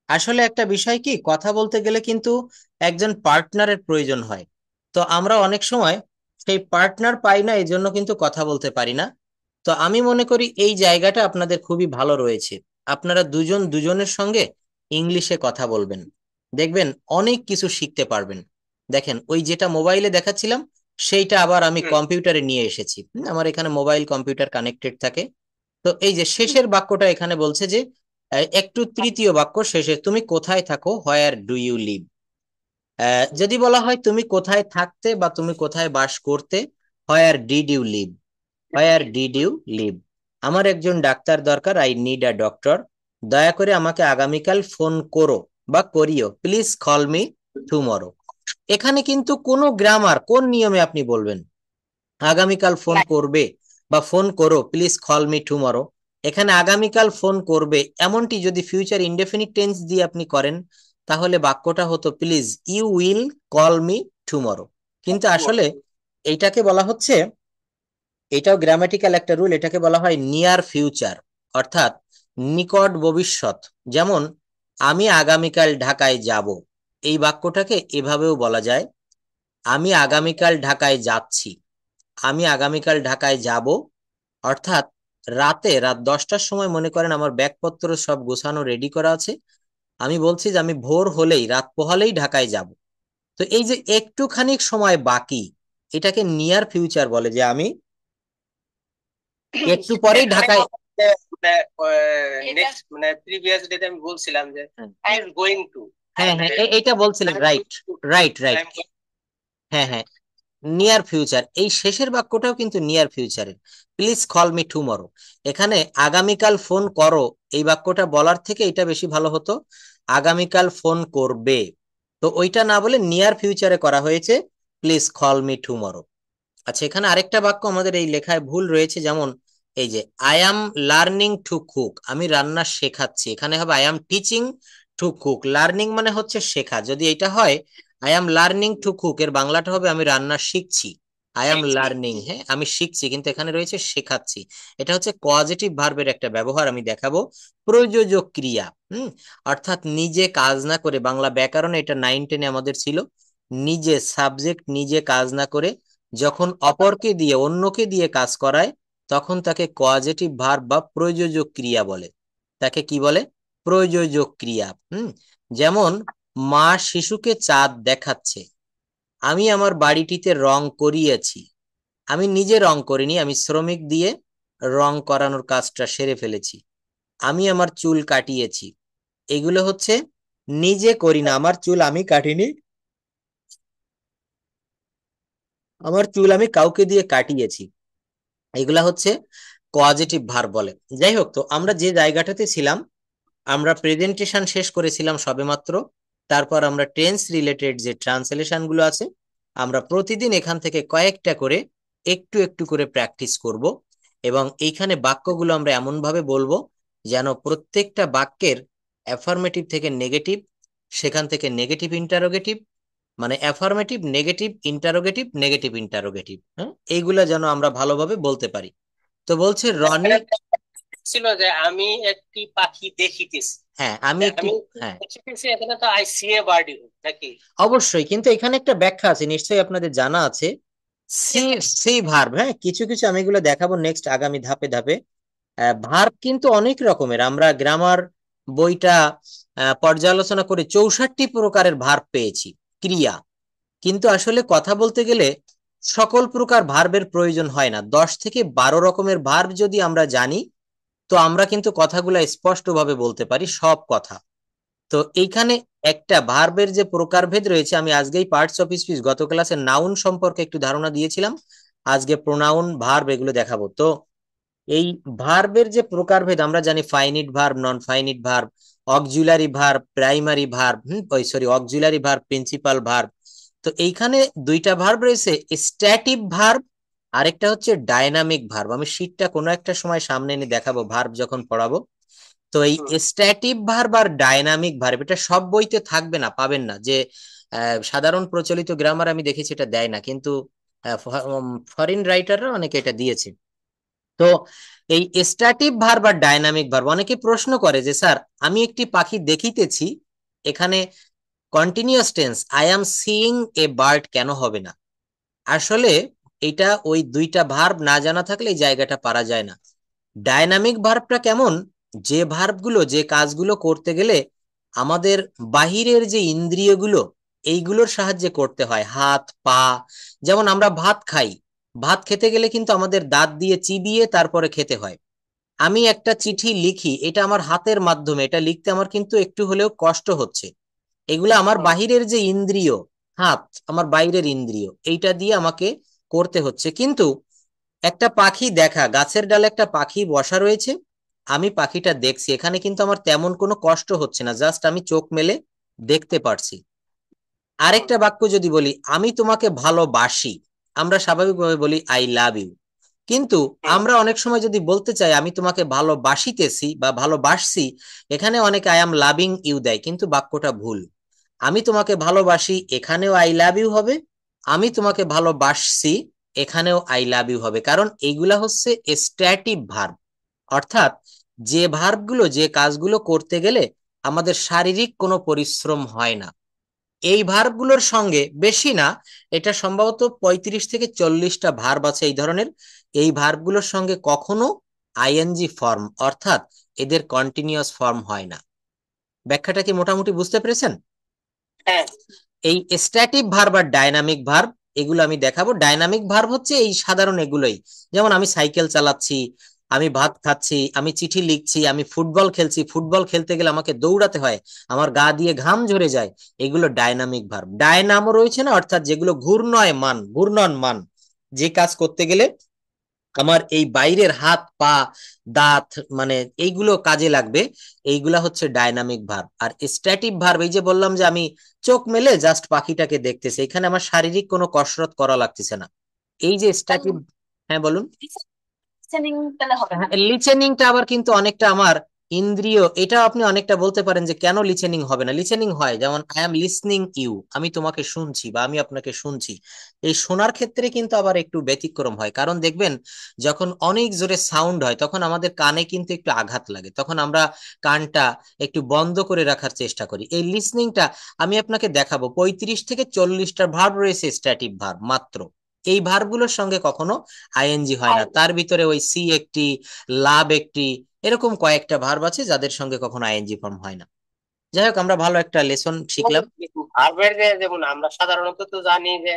আসলে একটা বিষয় কি, কথা বলতে গেলে কিন্তু একজন পার্টনারের প্রয়োজন হয়। তো আমরা অনেক সময় সেই পার্টনার পাই না, এই জন্য কিন্তু কথা বলতে পারি না। তো আমি মনে করি এই জায়গাটা আপনাদের খুবই ভালো রয়েছে। আপনারা দুজন দুজনের সঙ্গে ইংলিশে কথা বলবেন, দেখবেন অনেক কিছু শিখতে পারবেন। দেখেন, ওই যেটা মোবাইলে দেখাচ্ছিলাম সেইটা আবার আমি কম্পিউটারে নিয়ে এসেছি। আমার এখানে মোবাইল কম্পিউটার কানেক্টেড থাকে। তো এই যে শেষের বাক্যটা এখানে বলছে যে একটু তৃতীয় বাক্য শেষে, তুমি কোথায় থাকো, হোয়ার ডু ইউ লিভ। যদি বলা হয় তুমি কোথায় থাকতে বা তুমি কোথায় বাস করতে, where did you live, where did you live. আমার একজন ডাক্তার দরকার, আই নিড আ ডক্টর। দয়া করে আমাকে আগামীকাল ফোন করো বা করিও, প্লিজ কল মি টুমরো। এখানে কিন্তু কোনো গ্রামার, কোন নিয়মে আপনি বলবেন আগামীকাল ফোন করবে বা ফোন করো, প্লিজ কল মি টুমরো। এখানে আগামীকাল ফোন করবে এমনটি যদি ফিউচার ইনডেফিনিট টেন্স দিয়ে আপনি করেন, তাহলে বাক্যটা হতো please you will call me tomorrow. কিন্তু আসলে এইটাকে বলা হচ্ছে, এটাও গ্রামাটিক্যাল একটা রুল, এটাকে বলা হয় নিয়ার ফিউচার, অর্থাৎ নিকট ভবিষ্যৎ। যেমন আমি আগামীকাল ঢাকায় যাব, এই বাক্যটাকে এভাবেও বলা যায়, আমি আগামীকাল ঢাকায় যাচ্ছি, আমি আগামীকাল ঢাকায় যাব। অর্থাৎ রাত 10টার সময় মনে করেন আমার ব্যাগপত্র সব গোছানো রেডি করা আছে, আমি বলছি যে আমি ভোর হলেই, রাত পোহালেই ঢাকায় যাব। তো এই যে একটুখানি সময় বাকি, এটাকে নিয়ার ফিউচার বলে, যে আমি একটু পরেই ঢাকায়। নেক্সট মানে প্রিভিয়াস ডেতে আমি বলছিলাম যে আই এম গোইং টু। হ্যাঁ হ্যাঁ, এইটা বলছিলেন, রাইট রাইট রাইট। হ্যাঁ হ্যাঁ, নিয়ার ফিউচার, এই শেষের বাক্যটাও কিন্তু নিয়ার ফিউচারের। প্লিজ কল মি টুমরো, এখানে আগামীকাল ফোন করো এই বাক্যটা বলার থেকে এটা বেশি ভালো হতো আগামীকাল ফোন করবে। তো ওইটা না বলে নিয়ার ফিউচারে করা হয়েছে, প্লিজ কল মি টুমরো। আচ্ছা, এখানে আরেকটা বাক্য আমাদের এই লেখায় ভুল রয়েছে, যেমন এই যে I am learning to cook, আমি রান্না শেখাচ্ছি, এখানে হবে I am teaching to cook. Learning মানে হচ্ছে শেখা, যদি এটা হয় I am learning to cook, এর বাংলাটা হবে আমি রান্না শিখছি। আই অ্যাম লার্নিং, হ্যাঁ আমি শিখছি, কিন্তু এখানে রয়েছে শেখাচ্ছি। এটা হচ্ছে পজিটিভ ভার্বের একটা ব্যবহার, আমি দেখাবো প্রযোজক ক্রিয়া। অর্থাৎ নিজে কাজ না করে, বাংলা ব্যাকরণে এটা 9-10 আমাদের ছিল, নিজে সাবজেক্ট নিজে কাজ না করে যখন অপরকে দিয়ে, অন্যকে দিয়ে কাজ করায়, তখন তাকে কজেটিভ ভার্ব বা প্রয়োজক ক্রিয়া বলে। তাকে কি বলে? প্রয়োজক ক্রিয়া। যেমন মা শিশুকে চাঁদ দেখাচ্ছে, আমি আমার বাড়িটিতে রং করিয়েছি, আমি নিজে রং করিনি, আমি শ্রমিক দিয়ে রং করানোর কাজটা সেরে ফেলেছি, আমি আমার চুল কাটিয়েছি। এগুলো হচ্ছে নিজে করি না, আমার চুল আমি কাটিনি, আমার চুল আমি কাউকে দিয়ে কাটিয়েছি। এগুলা হচ্ছে কজেটিভ ভার্ব বলে। যাই হোক, তো আমরা যে জায়গাটাতে ছিলাম, আমরা প্রেজেন্টেশন শেষ করেছিলাম সবেমাত্র। তারপর আমরা টেন্স রিলেটেড যে ট্রান্সলেশন গুলো আছে, আমরা প্রতিদিন এখান থেকে কয়েকটা করে একটু একটু করে প্র্যাকটিস করব, এবং এইখানে বাক্যগুলো আমরা এমন ভাবে বলবো যেন প্রত্যেকটা বাক্যের অ্যাফার্মেটিভ থেকে নেগেটিভ, সেখান থেকে নেগেটিভ ইন্টারোগেটিভ, মানে affirmative, negative interrogative, negative interrogative, হ্যাঁ, এইগুলা যেন আমরা ভালোভাবে বলতে পারি। তো বলছে রনি, ছিল যে আমি একটি পাখি দেখিতেছি, হ্যাঁ আমি একটি, আমি হ্যাঁ দেখিতেছি, এখানে তো আই সি এ বার্ড নাকি? অবশ্যই, কিন্তু এখানে একটা ব্যাখ্যা আছে, নিশ্চয়ই আপনাদের জানা আছে। সি, সি ভার্ব, হ্যাঁ কিছু কিছু আমি এগুলো দেখাবো নেক্সট আগামী ধাপে ধাপে। ভার্ব কিন্তু অনেক রকমের, আমরা গ্রামার বইটা পর্যালোচনা করে 64 প্রকারের ভার্ব পেয়েছি, ক্রিয়া। কিন্তু আসলে কথা বলতে গেলে সকল প্রকার ভার্বের প্রয়োজন হয় না। 10 থেকে 12 রকমের ভার্ব যদি আমরা জানি, তো আমরা কিন্তু কথাগুলো স্পষ্টভাবে বলতে পারি, সব কথা। তো এইখানে একটা ভার্বের যে প্রকারভেদ রয়েছে, আমি আজকেই পার্টস অফ স্পিচ, গত ক্লাসে নাউন সম্পর্কে একটু ধারণা দিয়েছিলাম, আজকে প্রোনাউন, ভার্ব এগুলো দেখাবো। তো এই ভার্বের যে প্রকারভেদ আমরা জানি, finite verb, non finite verb, auxiliary verb, primary verb, auxiliary verb, principal verb. তো এইখানে দুইটা ভার্ব রয়েছে, স্ট্যাটিক ভার্ব, আরেকটা হচ্ছে ডায়নামিক ভার্ব। আমি শীটটা কোনো একটা সময় সামনে এনে দেখাবো ভার্ব যখন পড়াবো। তো এই স্ট্যাটিক ভার্ব আর ডায়নামিক ভার্ব, এটা সব বইতে থাকবে না, পাবেন না, যে সাধারণ প্রচলিত গ্রামার আমি দেখেছি এটা দেয় না, কিন্তু ফরেন রাইটাররা অনেকে এটা দিয়েছে। তো এই স্ট্যাটিক ভার্ব আর ডায়নামিক ভার্ব, অনেকে প্রশ্ন করে যে স্যার আমি একটি পাখি দেখিতেছি, এখানে continuous tense I am seeing a bird কেন হবে না? আসলে এটা ওই দুইটা ভার্ব না জানা থাকলে এই জায়গাটা পারা যায় না। ডায়নামিক ভার্বটা কেমন, যে ভার্বগুলো, যে কাজগুলো করতে গেলে আমাদের বাহিরের যে ইন্দ্রিয়গুলো, এইগুলোর সাহায্যে করতে হয়, হাত পা। যেমন আমরা ভাত খাই, ভাত খেতে গেলে কিন্তু আমাদের দাঁত দিয়ে চিবিয়ে তারপরে খেতে হয়। আমি একটা চিঠি লিখি, এটা আমার হাতের মাধ্যমে, এটা লিখতে আমার কিন্তু একটু হলেও কষ্ট হচ্ছে। এগুলো আমার বাহিরের যে ইন্দ্রিয়, হাত আমার বাইরের ইন্দ্রিয়, এইটা দিয়ে আমাকে করতে হচ্ছে। কিন্তু একটা পাখি দেখা, গাছের ডালে একটা পাখি বসা রয়েছে, আমি পাখিটা দেখছি, এখানে কিন্তু আমার তেমন কোনো কষ্ট হচ্ছে না, জাস্ট আমি চোখ মেলে দেখতে পারছি। আরেকটা বাক্য যদি বলি, আমি তোমাকে ভালোবাসি, আমরা স্বাভাবিকভাবে বলি আই লাভ ইউ। কিন্তু আমরা অনেক সময় যদি বলতে চাই আমি তোমাকে ভালোবাসিতেছি বা ভালোবাসছি, এখানে অনেকে আই এম লাভিং ইউ দেয়, কিন্তু বাক্যটা ভুল। আমি তোমাকে ভালোবাসি, এখানেও আই লাভ ইউ হবে, আমি তোমাকে ভালোবাসছি, এখানেও আই লাভ ইউ হবে, কারণ এইগুলা হচ্ছে স্ট্যাটিক ভার্ব। অর্থাৎ যে ভার্বগুলো, যে কাজগুলো করতে গেলে আমাদের শারীরিক কোনো পরিশ্রম হয় না, এই ভার্বগুলোর সঙ্গে, বেশি না, এটা সম্ভবত 35 থেকে 40টা ভার্ব আছে এই ধরনের, এই ভার্বগুলোর সঙ্গে কখনো আইএনজি ফর্ম, অর্থাৎ এদের কন্টিনিউয়াস ফর্ম হয় না। ব্যাখ্যাটা কি মোটামুটি বুঝতে পেরেছেন? হ্যাঁ। এই স্ট্যাটিক ভার্ব আর ডায়নামিক ভার্ব, এগুলো আমি দেখাবো। ডায়নামিক ভার্ব হচ্ছে এই সাধারণ এগুলোই, যেমন আমি সাইকেল চালাচ্ছি, আমি ভাত খাচ্ছি, আমি চিঠি লিখছি, আমি ফুটবল খেলছি, ফুটবল খেলতে গেলে আমাকে দৌড়াতে হয়, আমার গা দিয়ে ঘাম ঝরে যায়, এগুলো ডায়নামিক ভার্ব। ডায়নামো রয়েছে না, অর্থাৎ যেগুলো ঘূর্ণন মান, যে কাজ করতে গেলে আমার এই বাইরের হাত পা দাঁত, মানে এইগুলো কাজে লাগবে, এইগুলা হচ্ছে ডায়নামিক ভার্ব। আর স্ট্যাটিক ভার্ব, এই যে বললাম যে আমি চোখ মেলে জাস্ট পাখিটাকে দেখতেছি, এখানে আমার শারীরিক কোনো কসরত করা লাগতেছে না, এই যে স্ট্যাটিক। হ্যাঁ বলুন। লিসেনিং তাহলে হবে না? লিসেনিংটা আবার কিন্তু অনেকটা আমার ইন্দ্রিয়, এটা আপনি অনেকটা বলতে পারেন যে কেন লিসেনিং হবে না, লিসেনিং হয়, যেমন আই এম লিসনিং ইউ, আমি তোমাকে শুনছি বা আমি আপনাকে শুনছি। এই শোনার ক্ষেত্রে কিন্তু আবার একটু ব্যতিক্রম হয়, কারণ দেখবেন যখন অনেক জোরে সাউন্ড হয় তখন আমাদের কানে কিন্তু একটু আঘাত লাগে, তখন আমরা কানটা একটু বন্ধ করে রাখার চেষ্টা করি। এই লিসনিংটা আমি আপনাকে দেখাবো, 35 থেকে 40টা ভার্ব রয়েছে, স্ট্যাটিক ভার্ব মাত্র। এই ভার্বগুলোর সঙ্গে কখনো আইএনজি হয় না, তার ভিতরে ওই সি একটি, লাভ একটি, এরকম কয়েকটা ভার্ব আছে যাদের সঙ্গে কখনো আইএনজি ফর্ম হয় না। যাই হোক, আমরা ভালো একটা লেসন শিখলাম। ভার্বের যে, যেমন আমরা সাধারণত তো জানি যে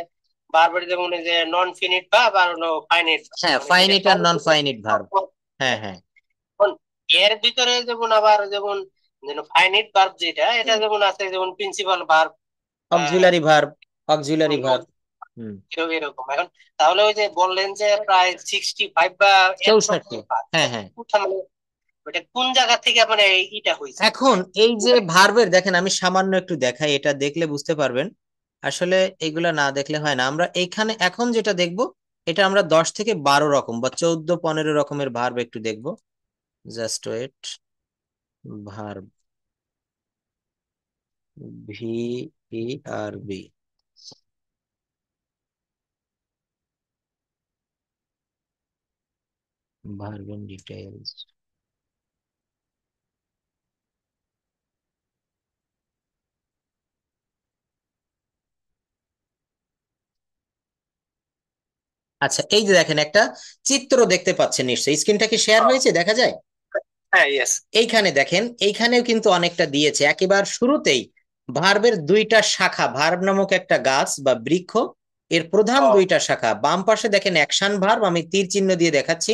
ভার্বের যেমন এই যে নন ফিনিট ভার্ব আর হলো ফাইনিট, হ্যাঁ, ফাইনিট আর নন ফাইনিট ভার্ব। হ্যাঁ হ্যাঁ। এর ভিতরে যেমন আবার যেমন ফাইনিট ভার্ব যেটা, এটা যেমন আছে যেমন principal verb, auxiliary verb, auxiliary verb. এরকম। এখন তাহলে ওই যে বললেন যে প্রায় 65 বা 64। হ্যাঁ হ্যাঁ। মানে ওটা কোন জায়গা থেকে মানে ইটা হয়েছে? এখন এই যে ভার্বের, দেখেন আমি সামান্য একটু দেখাই, এটা দেখলে বুঝতে পারবেন, আসলে এগুলা না দেখলে হয় না। আমরা এখানে এখন যেটা দেখব, এটা আমরা 10 থেকে 12 রকম বা 14-15 রকমের ভার্ব একটু দেখব। Just wait. Verb, VERB। Verb in details. আচ্ছা, এই যে দেখেন একটা চিত্র দেখতে পাচ্ছেন নিশ্চয়ই, স্ক্রিনটা কি শেয়ার হয়েছে, দেখা যায়? হ্যাঁ, ইয়েস। এইখানে দেখেন, এইখানেও কিন্তু অনেকটা দিয়েছে। একেবারে শুরুতেই ভার্বের দুইটা শাখা, ভার্ব নামক একটা গাছ বা বৃক্ষ, এর প্রধান দুইটা শাখা। বাম পাশে দেখেন অ্যাকশন ভার্ব, আমি তীর চিহ্ন দিয়ে দেখাচ্ছি।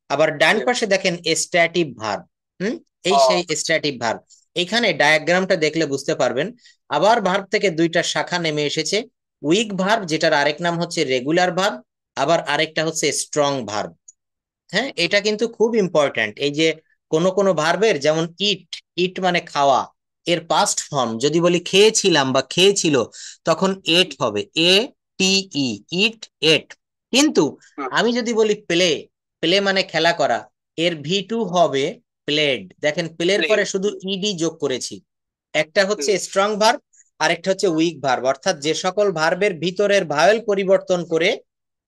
আবার ডান পাশে দেখেন স্ট্যাটিভ ভার্ব। এই সেই স্ট্যাটিভ ভার্ব। এইখানে ডায়াগ্রামটা দেখলে বুঝতে পারবেন। আবার ভার্ব থেকে দুইটা শাখা নেমে এসেছে। উইক ভার্ব, যেটার আরেক নাম হচ্ছে রেগুলার ভার্ব, আবার আরেকটা হচ্ছে স্ট্রং ভার্ব। হ্যাঁ, এটা কিন্তু খুব ইম্পর্ট্যান্ট। এই যে কোনো কোনো ভার্বের, যেমন ইট, ইট মানে খাওয়া, এর পাস্ট ফর্ম যদি বলি খেয়েছিলাম বা খেয়েছিল, তখন এট হবে, ATE, ইট, এট। কিন্তু আমি যদি বলি প্লে, প্লে মানে খেলা করা, এর V2 হবে প্লেড। দেখেন, প্লের পরে শুধু ইডি যোগ করেছি। একটা হচ্ছে স্ট্রং ভার্ব, আরেকটা হচ্ছে উইক ভার্ব। অর্থাৎ যে সকল ভার্বের ভিতরের ভাওয়েল পরিবর্তন করে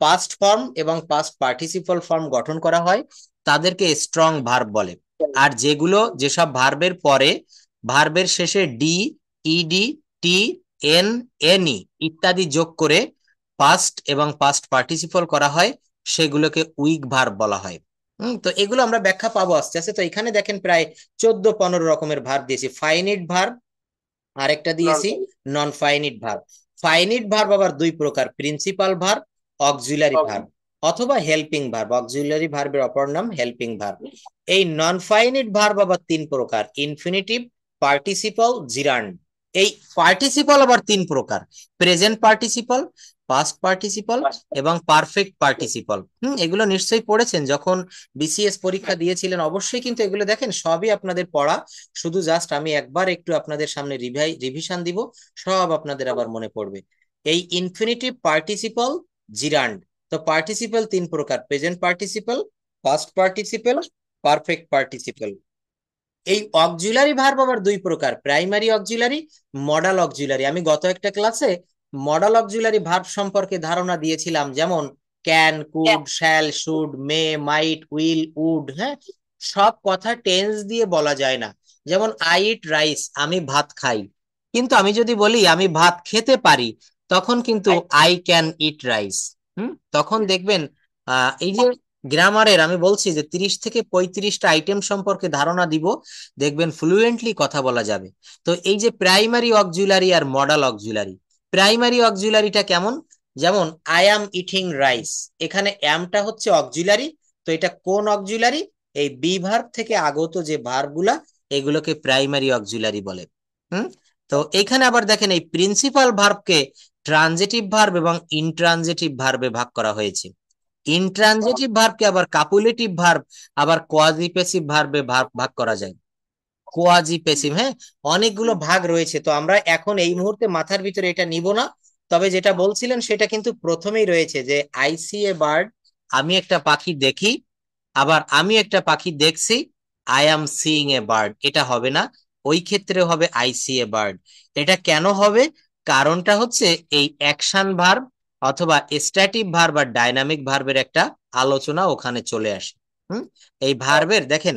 পাস্ট ফর্ম এবং পাস্ট পার্টিসিপল ফর্ম গঠন করা হয়, তাদেরকে স্ট্রং ভার্ব বলে। আর যেগুলো, যেসব ভার্বের পরে ভার্বের শেষে ডি, ইডি, টি, এন, এনই ইত্যাদি যোগ করে পাস্ট এবং পাস্ট পার্টিসিপল করা হয়, সেগুলোকে উইক ভার্ব বলা হয়। তো এগুলো আমরা ব্যাখ্যা পাবো আস্তে আস্তে। তো এখানে দেখেন প্রায় 14-15 রকমের ভার্ব দিয়েছি। ফাইনিট ভার্ব আরেকটা দিয়েছি, non finite verb. Finite verb আবার দুই প্রকার, প্রিন্সিপাল ভার্ব, অক্সিলারি ভার্ব, অথবা হেল্পিং ভার্ব। অক্সিলারি ভার্বের অপর নাম হেল্পিং ভার্ব। এই নন ফাইনিট ভার্ব আবার তিন প্রকার, ইনফিনিটিভ, পার্টিসিপল, জিরান্ড। এই পার্টিসিপল আবার তিন প্রকার, প্রেজেন্ট পার্টিসিপল, পাস্ট পার্টিসিপল এবং পারফেক্ট পার্টিসিপল। এগুলো নিশ্চয়ই পড়েছেন যখন BCS পরীক্ষা দিয়েছিলেন, অবশ্যই কিন্তু এগুলো দেখেন সবই আপনাদের পড়া। শুধু জাস্ট আমি একবার একটু আপনাদের সামনে রিভিশন দিব, সব আপনাদের আবার মনে পড়বে। এই ইনফিনিটিভ, পার্টিসিপল, জিরান্ড। তো পার্টিসিপল তিন প্রকার, present participle, past participle, perfect participle. এই অক্সিলারি ভার্ব আবার দুই প্রকার, প্রাইমারি অক্সিলারি, মডাল অক্সিলারি। আমি গত একটা ক্লাসে মডাল অক্সিলারি ভার্ব সম্পর্কে ধারণা দিয়েছিলাম, যেমন can, could, shall, should, may, might, will, would. হ্যাঁ, সব কথা টেন্স দিয়ে বলা যায় না। যেমন আই ইট রাইস, আমি ভাত খাই। কিন্তু আমি যদি বলি আমি ভাত খেতে পারি, তখন কিন্তু আই ক্যান ইট রাইস। তখন দেখবেন এই যে গ্রামারের, আমি বলছি যে 30 থেকে 35টা আইটেম সম্পর্কে ধারণা দিব, দেখবেন ফ্লুয়েন্টলি কথা বলা যাবে। তো এই যে প্রাইমারি অক্সিলারি আর মডাল অক্সিলারি, প্রাইমারি অক্সিলারিটা কেমন? যেমন আই অ্যাম ইটিং রাইস, এখানে অ্যামটা হচ্ছে অক্সিলারি। তো এটা কোন অক্সিলারি? এই বি ভার্ব থেকে আগত যে ভার্বগুলা, এগুলোকে প্রাইমারি অক্সিলারি বলে। তো এখানে আবার দেখেন, এই প্রিন্সিপাল ভার্বকে ট্রানজিটিভ ভার্ব এবং ইনট্রানজিটিভ ভার্বে ভাগ করা হয়েছে। ইনট্রানজিটিভ ভার্বকে আবার কাপুলেটিভ ভার্ব, আবার কোয়াজিপ্যাসিভ ভার্বে ভাগ করা যায়। কোয়াজিপ্যাসিভ, হ্যাঁ, অনেকগুলো ভাগ রয়েছে। তো আমরা এখন এই মুহূর্তে মাথার ভিতরে এটা নিব না। তবে যেটা বলছিলেন সেটা কিন্তু প্রথমেই রয়েছে, যে আই সি এ বার্ড, আমি একটা পাখি দেখি। আবার আমি একটা পাখি দেখছি, I am seeing a bird. এটা হবে না, ওই ক্ষেত্রে হবে আই সি এ বার্ড। এটা কেন হবে? কারণটা হচ্ছে এই অ্যাকশন ভার্ব অথবা স্ট্যাটিক ভার্ব বা ডাইনামিক ভার্বের একটা আলোচনা ওখানে চলে আসে। এই ভার্বের দেখেন,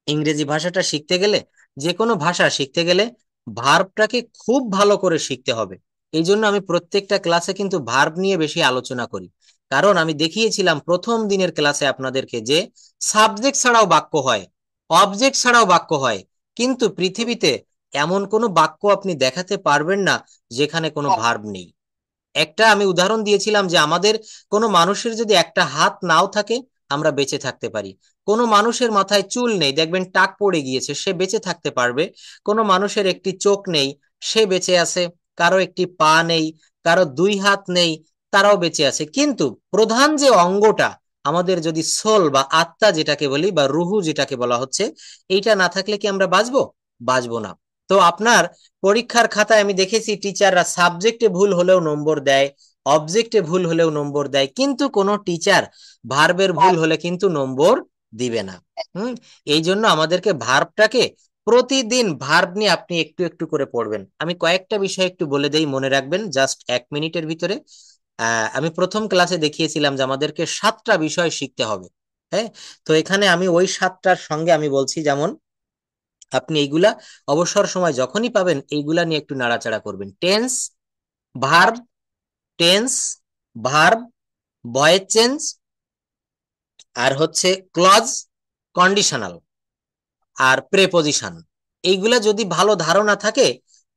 ইংরেজি ভাষাটা শিখতে গেলে, যে কোনো ভাষা শিখতে গেলে ভার্বটাকে খুব ভালো করে শিখতে হবে। এই জন্য আমি প্রত্যেকটা ক্লাসে কিন্তু ভার্ব নিয়ে বেশি আলোচনা করি। কারণ আমি দেখিয়েছিলাম প্রথম দিনের ক্লাসে আপনাদেরকে, যে সাবজেক্ট ছাড়াও বাক্য হয়, অবজেক্ট ছাড়াও বাক্য হয়, কিন্তু পৃথিবীতে এমন কোনো বাক্য আপনি দেখাতে পারবেন না যেখানে কোনো ভার্ব নেই। একটা আমি উদাহরণ দিয়েছিলাম যে আমাদের কোনো মানুষের যদি একটা হাত নাও থাকে, আমরা বেঁচে থাকতে পারি। কোনো মানুষের মাথায় চুল নেই, দেখবেন টাক পড়ে গিয়েছে, সে বেঁচে থাকতে পারবে। কোনো মানুষের একটি চোখ নেই, সে বেঁচে আছে। কারো একটি পা নেই, কারো দুই হাত নেই, তারাও বেঁচে আছে। কিন্তু প্রধান যে অঙ্গটা আমাদের, যদি সোল বা আত্মা যেটাকে বলি, বা রুহু যেটাকে বলা হচ্ছে, এইটা না থাকলে কি আমরা বাঁচবো? বাঁচবো না। তো আপনার পরীক্ষার খাতায় আমি দেখেছি টিচাররা সাবজেক্টে ভুল হলেও নম্বর দেয়, অবজেক্টে ভুল হলেও নম্বর দেয়, কিন্তু কোনো টিচার ভার্বের ভুল হলে কিন্তু নম্বর দিবে না। এই জন্য আমাদেরকে ভার্বটাকে প্রতিদিন ভার্ব নিয়ে আপনি একটু একটু করে পড়বেন। আমি কয়েকটা বিষয় একটু বলে দেই, মনে রাখবেন জাস্ট 1 মিনিটের ভিতরে। আমি প্রথম ক্লাসে দেখিয়েছিলাম যে আমাদেরকে 7টা বিষয় শিখতে হবে। হ্যাঁ, তো এখানে আমি ওই 7টার সঙ্গে আমি বলছি, যেমন আপনি এইগুলা অবসর সময় যখনই পাবেন এইগুলা নিয়ে একটু নাড়াচাড়া করবেন। Tense, verb, tense, verb, voice change, আর হচ্ছে ক্লজ, কন্ডিশনাল, আর প্রেপোজিশন। এইগুলা যদি ভালো ধারণা থাকে,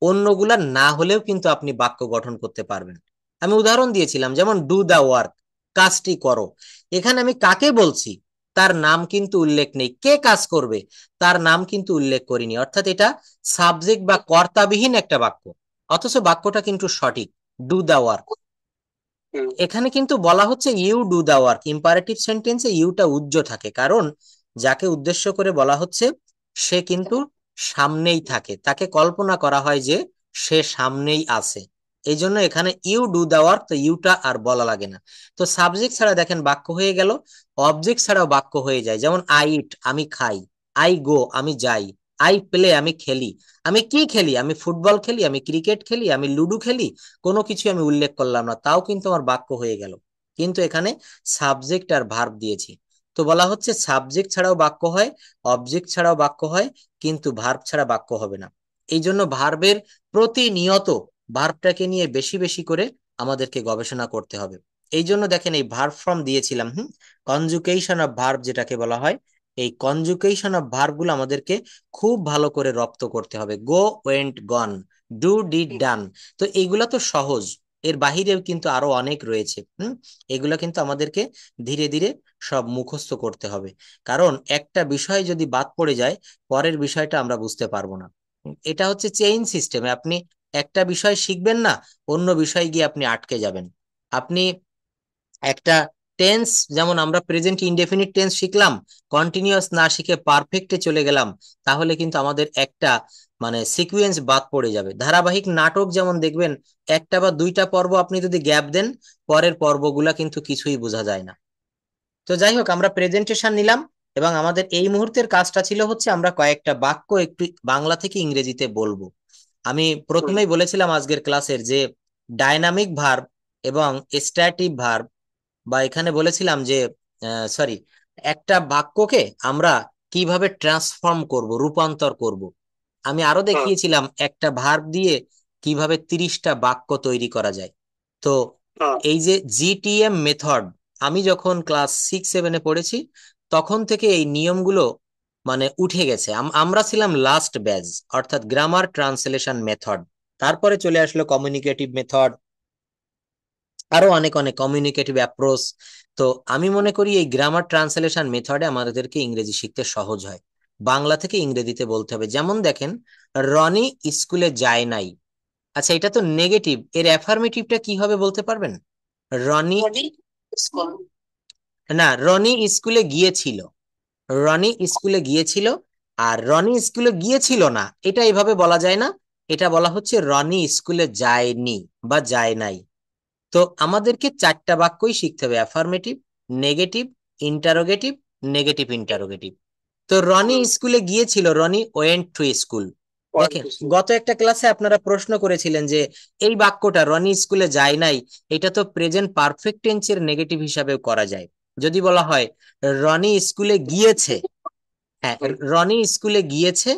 অন্যগুলা না হলেও কিন্তু আপনি বাক্য গঠন করতে পারবেন। আমি উদাহরণ দিয়েছিলাম, যেমন ডু দা ওয়ার্ক, কাজটি করো। এখানে আমি কাকে বলছি তার নাম কিন্তু উল্লেখ নেই, কে কাজ করবে তার নাম কিন্তু উল্লেখ করিনি, অর্থাৎ এটা সাবজেক্ট বা কর্তাবিহীন একটা বাক্য, অথচ বাক্যটা কিন্তু সঠিক, ডু দা ওয়ার্ক। এখানে কিন্তু বলা হচ্ছে you do the work, imperative সেন্টেন্সে ইউটা উজ্জ থাকে, কারণ যাকে উদ্দেশ্য করে বলা হচ্ছে সে কিন্তু সামনেই থাকে, তাকে কল্পনা করা হয় যে সে সামনেই আছে। এই জন্য এখানে ইউ ডু দা ওয়ার্ক, তো ইউটা আর বলা লাগে না। তো সাবজেক্ট ছাড়া দেখেন বাক্য হয়ে গেল, অবজেক্ট ছাড়াও বাক্য হয়ে যায়, যেমন আই ইট, আমি খাই, আই গো, আমি যাই, আই প্লে, আমি খেলি। আমি কি খেলি? আমি ফুটবল খেলি, আমি ক্রিকেট খেলি, আমি লুডো খেলি। কোনো কিছু আমি উল্লেখ করলাম না, তাও কিন্তু আমার বাক্য হয়ে গেল, কিন্তু এখানে সাবজেক্ট আর ভার্ব দিয়েছি। তো বলা হচ্ছে সাবজেক্ট ছাড়াও বাক্য হয়, অবজেক্ট ছাড়াও বাক্য হয়, কিন্তু ভার্ব ছাড়া বাক্য হবে না। এই জন্য ভার্বের প্রতিনিয়ত ভার্বটাকে নিয়ে বেশি বেশি করে আমাদেরকে গবেষণা করতে হবে। এই জন্য দেখেন এই ভার্ব ফর্ম দিয়েছিলাম, কনজুকেশন অফ ভার্ব যেটাকে বলা হয়, এই কনজুকেশন অফ ভার্ব গুলো আমাদেরকে খুব ভালো করে রপ্ত করতে হবে। গো, ওয়েন্ট, গন, ডু, ডিড, ডান। তো এইগুলা তো সহজ, এর বাহিরেও কিন্তু আরো অনেক রয়েছে। এগুলা কিন্তু আমাদেরকে ধীরে ধীরে সব মুখস্থ করতে হবে, কারণ একটা বিষয় যদি বাদ পড়ে যায় পরের বিষয়টা আমরা বুঝতে পারবো না। এটা হচ্ছে চেইন সিস্টেমে, আপনি একটা বিষয় শিখবেন না, অন্য বিষয় গিয়ে আপনি আটকে যাবেন। আপনি একটা টেন্স, যেমন আমরা প্রেজেন্ট ইনডেফিনিট টেন্স শিখলাম, কন্টিনিউয়াস না শিখে পারফেক্টে চলে গেলাম, তাহলে কিন্তু আমাদের একটা মানে সিকুয়েন্স বাদ পড়ে যাবে। ধারাবাহিক নাটক যেমন দেখবেন, একটা বা দুইটা পর্ব আপনি যদি গ্যাপ দেন, পরের পর্বগুলা কিন্তু কিছুই বোঝা যায় না। তো যাই হোক, আমরা প্রেজেন্টেশন নিলাম, এবং আমাদের এই মুহূর্তের কাজটা ছিল হচ্ছে আমরা কয়েকটা বাক্য একটু বাংলা থেকে ইংরেজিতে বলবো। আমি প্রথমেই বলেছিলাম আজকের ক্লাসের যে ডাইনামিক ভার্ব এবং স্ট্যাটিক ভার্ব, বা এখানে বলেছিলাম যে সরি, একটা বাক্যকে আমরা কিভাবে ট্রান্সফর্ম করব, রূপান্তর করব। আমি আরো দেখিয়েছিলাম একটা ভার্ব দিয়ে কিভাবে 30টা বাক্য তৈরি করা যায়। তো এই যে জিটিএম মেথড, আমি যখন ক্লাস 6-7-এ পড়েছি তখন থেকে এই নিয়মগুলো মানে উঠে গেছে। আমরা ছিলাম লাস্ট ব্যাচ, অর্থাৎ গ্রামার ট্রান্সলেশন মেথড, তারপরে চলে আসলো কমিউনিকেটিভ মেথড, আরো অনেক অনেক কমিউনিকেটিভ অ্যাপ্রোচ। তো আমি মনে করি এই গ্রামার ট্রান্সলেশন মেথডে আমাদেরকে ইংরেজি শিখতে সহজ হয়। বাংলা থেকে ইংরেজিতে বলতে হবে, যেমন দেখেন রনি স্কুলে যায় নাই। আচ্ছা, এটা তো নেগেটিভ, এর অ্যাফার্মেটিভটা কি হবে বলতে পারবেন? রনি, স্কুল, না, রনি স্কুলে গিয়েছিল, রনি স্কুলে গিয়েছিল। আর রনি স্কুলে গিয়েছিল না, এটা এভাবে বলা যায় না, এটা বলা হচ্ছে রনি স্কুলে যায়নি বা যায় নাই। তো আমাদেরকে 4টা বাক্যই শিখতে হবে, affirmative, negative, interrogative, negative interrogative. তো রনি স্কুলে গিয়েছিল, রনি ওয়েন্ট টু স্কুল। দেখেন গত একটা ক্লাসে আপনারা প্রশ্ন করেছিলেন যে এই বাক্যটা রনি স্কুলে যায় নাই, এটা তো প্রেজেন্ট পারফেক্ট টেন্সের নেগেটিভ হিসাবেও করা যায়। যদি বলা হয় রনি স্কুলে গিয়েছে, হ্যাঁ, রনি স্কুলে গিয়েছে,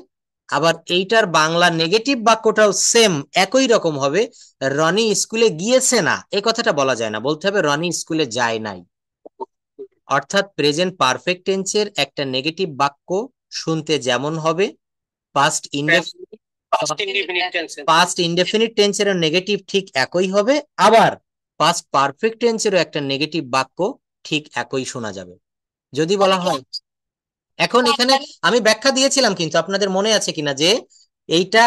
আবার এইটার বাংলা নেগেটিভ বাক্যটাও সেম একই রকম হবে, রনি স্কুলে গিয়েছে না, এই কথাটা বলা যায় না, বলতে হবে রনি স্কুলে যায় নাই। অর্থাৎ প্রেজেন্ট পারফেক্ট টেন্সের একটা নেগেটিভ বাক্য শুনতে যেমন হবে, পাস্ট ইনডেফিনিট, পাস্ট ইনডেফিনিট টেন্সের নেগেটিভ ঠিক একই হবে, আবার পাস্ট পারফেক্ট টেন্সেরও একটা নেগেটিভ বাক্য ঠিক একই শোনা যাবে। যদি বলা হয়, এখন এখানে আমি ব্যাখ্যা দিয়েছিলাম, কিন্তু আপনাদের মনে আছে কিনা যে এইটা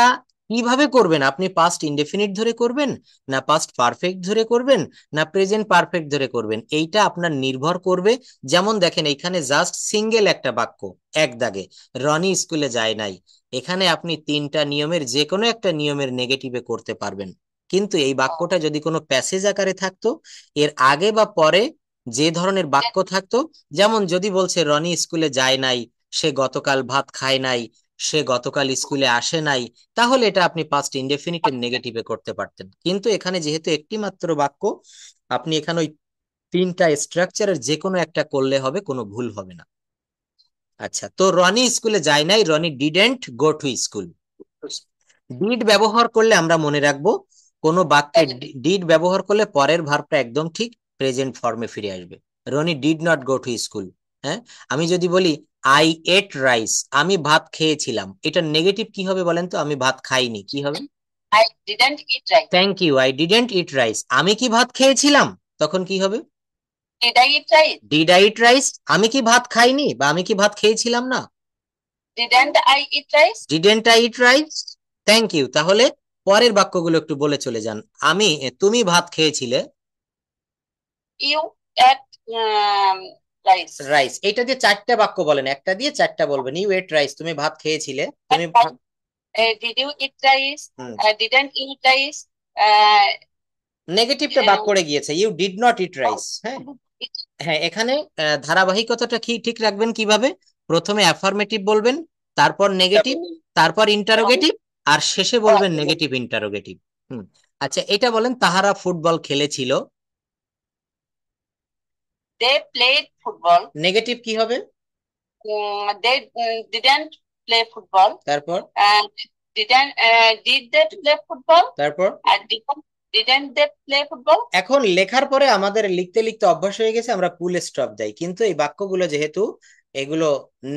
কিভাবে করবেন, আপনি পাস্ট ইনডেফিনিট ধরে করবেন, না পাস্ট পারফেক্ট ধরে করবেন, না প্রেজেন্ট পারফেক্ট ধরে করবেন, এইটা আপনার নির্ভর করবে। যেমন দেখেন এইখানে জাস্ট সিঙ্গেল একটা বাক্য, এক দাগে, রনি স্কুলে যায় নাই। এখানে আপনি 3টা নিয়মের যে কোনো একটা নিয়মের নেগেটিভে করতে পারবেন, কিন্তু এই বাক্যটা যদি কোনো প্যাসেজ আকারে থাকতো, এর আগে বা পরে যে ধরনের বাক্য থাকতো, যেমন যদি বলছে রনি স্কুলে যায় নাই, সে গতকাল ভাত খায় নাই, সে গতকাল স্কুলে আসে নাই, তাহলে এটা আপনি পাস্ট ইনডেফিনিটের নেগেটিভে করতে পারতেন। কিন্তু এখানে যেহেতু একটি মাত্র বাক্য, আপনি এখানে ওই তিনটা স্ট্রাকচারের যে কোনো একটা করলে হবে, কোনো ভুল হবে না। আচ্ছা, তো রনি স্কুলে যায় নাই, Roni didn't go to school. Did ব্যবহার করলে আমরা মনে রাখবো, কোন বাক্যে ডিড ব্যবহার করলে পরের ভার্বটা একদম ঠিক প্রেজেন্ট ফর্মে ফিরে আসবে। Roni did not go to school. হ্যাঁ, আমি যদি বলি আই এট রাইস, আমি ভাত খেয়েছিলাম, এটা নেগেটিভ কি হবে বলেন তো? আমি ভাত খাইনি, কি হবে? I didn't eat rice. Thank you, I didn't eat rice. আমি কি ভাত খেয়েছিলাম, তখন কি হবে? Did I eat rice? Did I eat rice. আমি কি ভাত খাইনি বা আমি কি ভাত খেয়েছিলাম না? Didn't I eat rice? Didn't I eat rice. Thank you. তাহলে পরের বাক্যগুলো একটু বলে চলে যান। তুমি ভাত খেয়েছিলে। You ate rice. রাইস, এটা দিয়ে চারটা বাক্য বলেন, একটা দিয়ে চারটা বলবেন। ইউ এট রাইস, তুমি ভাত খেয়েছিলে। তুমি Did you eat rice? Didn't eat rice. নেগেটিভটা back করে গিয়েছে, you did not eat rice. হ্যাঁ হ্যাঁ, এখানে ধারাবাহিকতাটা কি ঠিক রাখবেন কিভাবে? প্রথমে অ্যাফার্মেটিভ বলবেন, তারপর নেগেটিভ, তারপর ইন্টারোগেটিভ, আর শেষে বলবেন নেগেটিভ ইন্টারোগেটিভ। আচ্ছা, এটা বলেন, তাহারা ফুটবল খেলেছিল। They played football. নেগেটিভ কি হবে? They didn't play football. তারপর did they play football? তারপর didn't they play football? এখন লেখার পরে আমাদের লিখতে লিখতে অভ্যাস হয়ে গেছে, আমরা ফুল স্টপ দেই, কিন্তু এই বাক্যগুলো যেহেতু এগুলো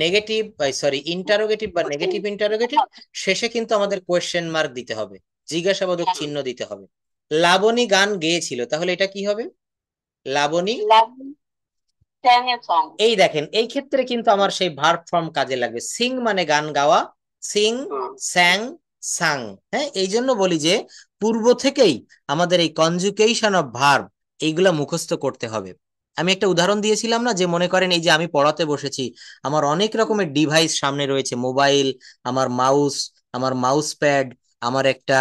নেগেটিভ, সরি ইন্টারোগেটিভ বা নেগেটিভ ইন্টারোগেটিভ, শেষে কিন্তু আমাদের কোয়েশ্চেন মার্ক দিতে হবে, জিজ্ঞাসাবাদক চিহ্ন দিতে হবে। লাবণী গান গেয়েছিল, তাহলে এটা কি হবে? Laboni sang a song. এই দেখেন, এই ক্ষেত্রে কিন্তু আমার সেই ভার্ব ফর্ম কাজে লাগবে। সিং মানে গান গাওয়া, সিং, স্যাং, সাং। হ্যাঁ, এই জন্য বলি যে পূর্ব থেকেই আমাদের এই কনজুগেশন অফ ভার্ব এইগুলা মুখস্থ করতে হবে। আমি একটা উদাহরণ দিয়েছিলাম না, যে মনে করেন এই যে আমি পড়াতে বসেছি, আমার অনেক রকমের ডিভাইস সামনে রয়েছে, মোবাইল, আমার মাউস, আমার মাউস প্যাড, আমার একটা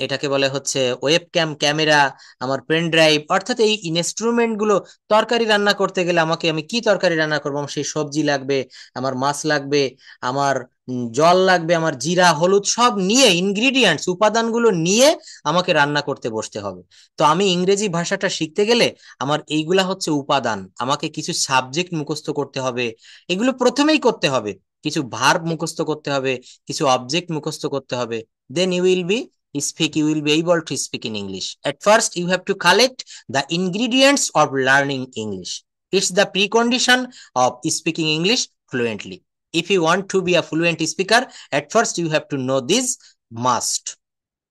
এটাকে বলে হচ্ছে ওয়েব ক্যামেরা, আমার পেন ড্রাইভ, অর্থাৎ এই ইনস্ট্রুমেন্ট গুলো। তরকারি রান্না করতে গেলে আমি কি তরকারি রান্না করবো, আমার সেই সবজি লাগবে, আমার মাছ লাগবে, আমার জল লাগবে, আমার জিরা হলুদ সব নিয়ে, ইনগ্রিডিয়েন্টস উপাদানগুলো নিয়ে আমাকে রান্না করতে বসতে হবে। তো আমি ইংরেজি ভাষাটা শিখতে গেলে আমার এইগুলা হচ্ছে উপাদান, আমাকে কিছু সাবজেক্ট মুখস্থ করতে হবে, এগুলো প্রথমেই করতে হবে, কিছু ভার্ব মুখস্থ করতে হবে, কিছু অবজেক্ট মুখস্থ করতে হবে, দেন you will be able to speak in English. At first you have to collect the ingredients of learning English. It's the precondition of speaking English fluently. If you want to be a fluent speaker, at first you have to know this must.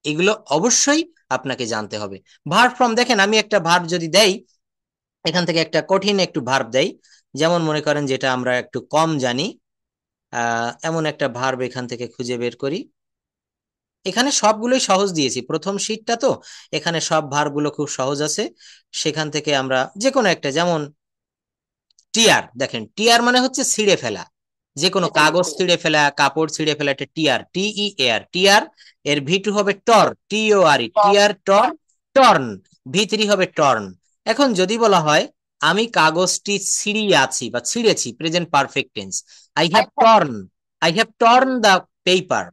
এগুলো অবশ্যই আপনাকে জানতে হবে। Verb form দেখেন, আমি একটা verb যদি দেই, এখান থেকে একটা কঠিন একটু ভার্ব দেই, যেমন মনে করেন যেটা আমরা একটু কম জানি, এমন একটা ভার্ব এখান থেকে খুঁজে বের করি। এখানে সবগুলোই সহজ দিয়েছি, প্রথম শীটটা তো, এখানে সব ভার্বগুলো খুব সহজ আছে। সেখান থেকে আমরা যে কোনো একটা, যেমন টিয়ার, দেখেন টিয়ার মানে হচ্ছে ছিঁড়ে ফেলা, যে কোনো কাগজ ছিঁড়ে ফেলা, কাপড় ছিঁড়ে ফেলা, এটা টিয়ার, TEAR, টিয়ার। এর V2 হবে টর, TORE, টিয়ার টর, টর্ন, V3 হবে টর্ন। এখন যদি বলা হয় আমি কাগজটি ছিঁড়িয়াছি বা ছিঁড়েছি, present perfect tense, I have torn the paper,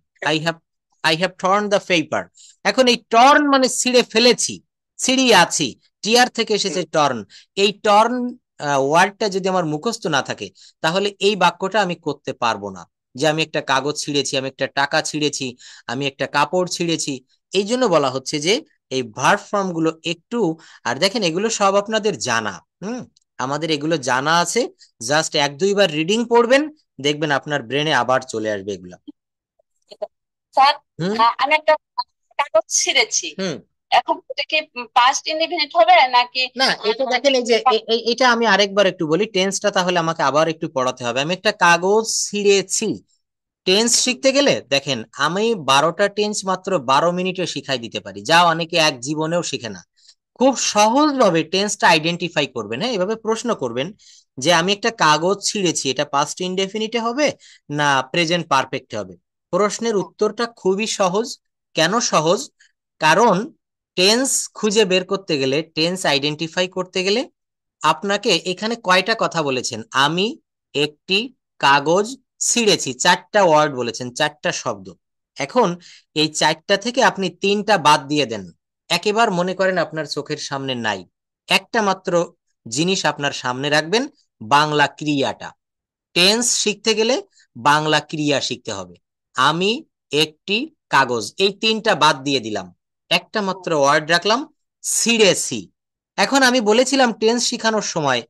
I have torn the paper। এখন এই টর্ন মানে ছিঁড়ে ফেলেছি, ছিঁড়িয়াছি, টিয়ার থেকে এসেছে টর্ন। এই টর্ন ওয়ার্ডটা যদি আমার মুখস্থ না থাকে, তাহলে এই বাক্যটা আমি করতে পারবো না, যে আমি একটা কাগজ ছিঁড়েছি, আমি একটা টাকা ছিঁড়েছি, আমি একটা কাপড় ছিঁড়েছি। এই জন্য বলা হচ্ছে যে এই ভার্ব ফর্ম গুলো একটু, আর দেখেন এগুলো সব আপনাদের জানা, আমাদের এগুলো জানা আছে, জাস্ট 1-2 বার রিডিং পড়বেন, দেখবেন আপনার ব্রেনে আবার চলে আসবে এগুলা। স্যার, আমি একটা কাগজ ছিঁড়েছি, এখন এটা কি পাস্ট ইনডিফিনিট হবে নাকি? না, এটা দেখেন, এই যে এটা আমি আরেকবার একটু বলি, টেন্সটা তাহলে আমাকে আবার একটু পড়াতে হবে। আমি একটা কাগজ ছিঁড়েছি, টেন্স শিখতে গেলে দেখেন আমি 12টা টেন্স মাত্র 12 মিনিটে শিখাই দিতে পারি, যা অনেকে এক জীবনেও শিখে না। খুব সহজভাবে টেন্সটা আইডেন্টিফাই করবেন। হ্যাঁ, এভাবে প্রশ্ন করবেন যে আমি একটা কাগজ ছিঁড়েছি, এটা পাস্ট ইনডেফিনিটে হবে না প্রেজেন্ট পারফেক্টে হবে? প্রশ্নের উত্তরটা খুবই সহজ। কেন সহজ? কারণ টেন্স খুঁজে বের করতে গেলে, টেন্স আইডেন্টিফাই করতে গেলে আপনাকে এখানে কয়টা কথা বলেছেন? আমি একটি কাগজ ছিঁড়েছি, 4টা ওয়ার্ড বলেছেন, 4টা শব্দ। এখন এই 4টা থেকে আপনি 3টা বাদ দিয়ে দেন। একেবার মনে করেন আপনার চোখের সামনে নাই, একটা মাত্র জিনিস আপনার সামনে রাখবেন, বাংলা ক্রিয়াটা। টেন্স শিখতে গেলে বাংলা ক্রিয়া শিখতে হবে। আমি একটি কাগজ, এই 3টা বাদ দিয়ে দিলাম, একটা মাত্র ওয়ার্ড রাখলাম, ছিঁড়েছি। এখন আমি বলেছিলাম টেন্স শিখানোর সময়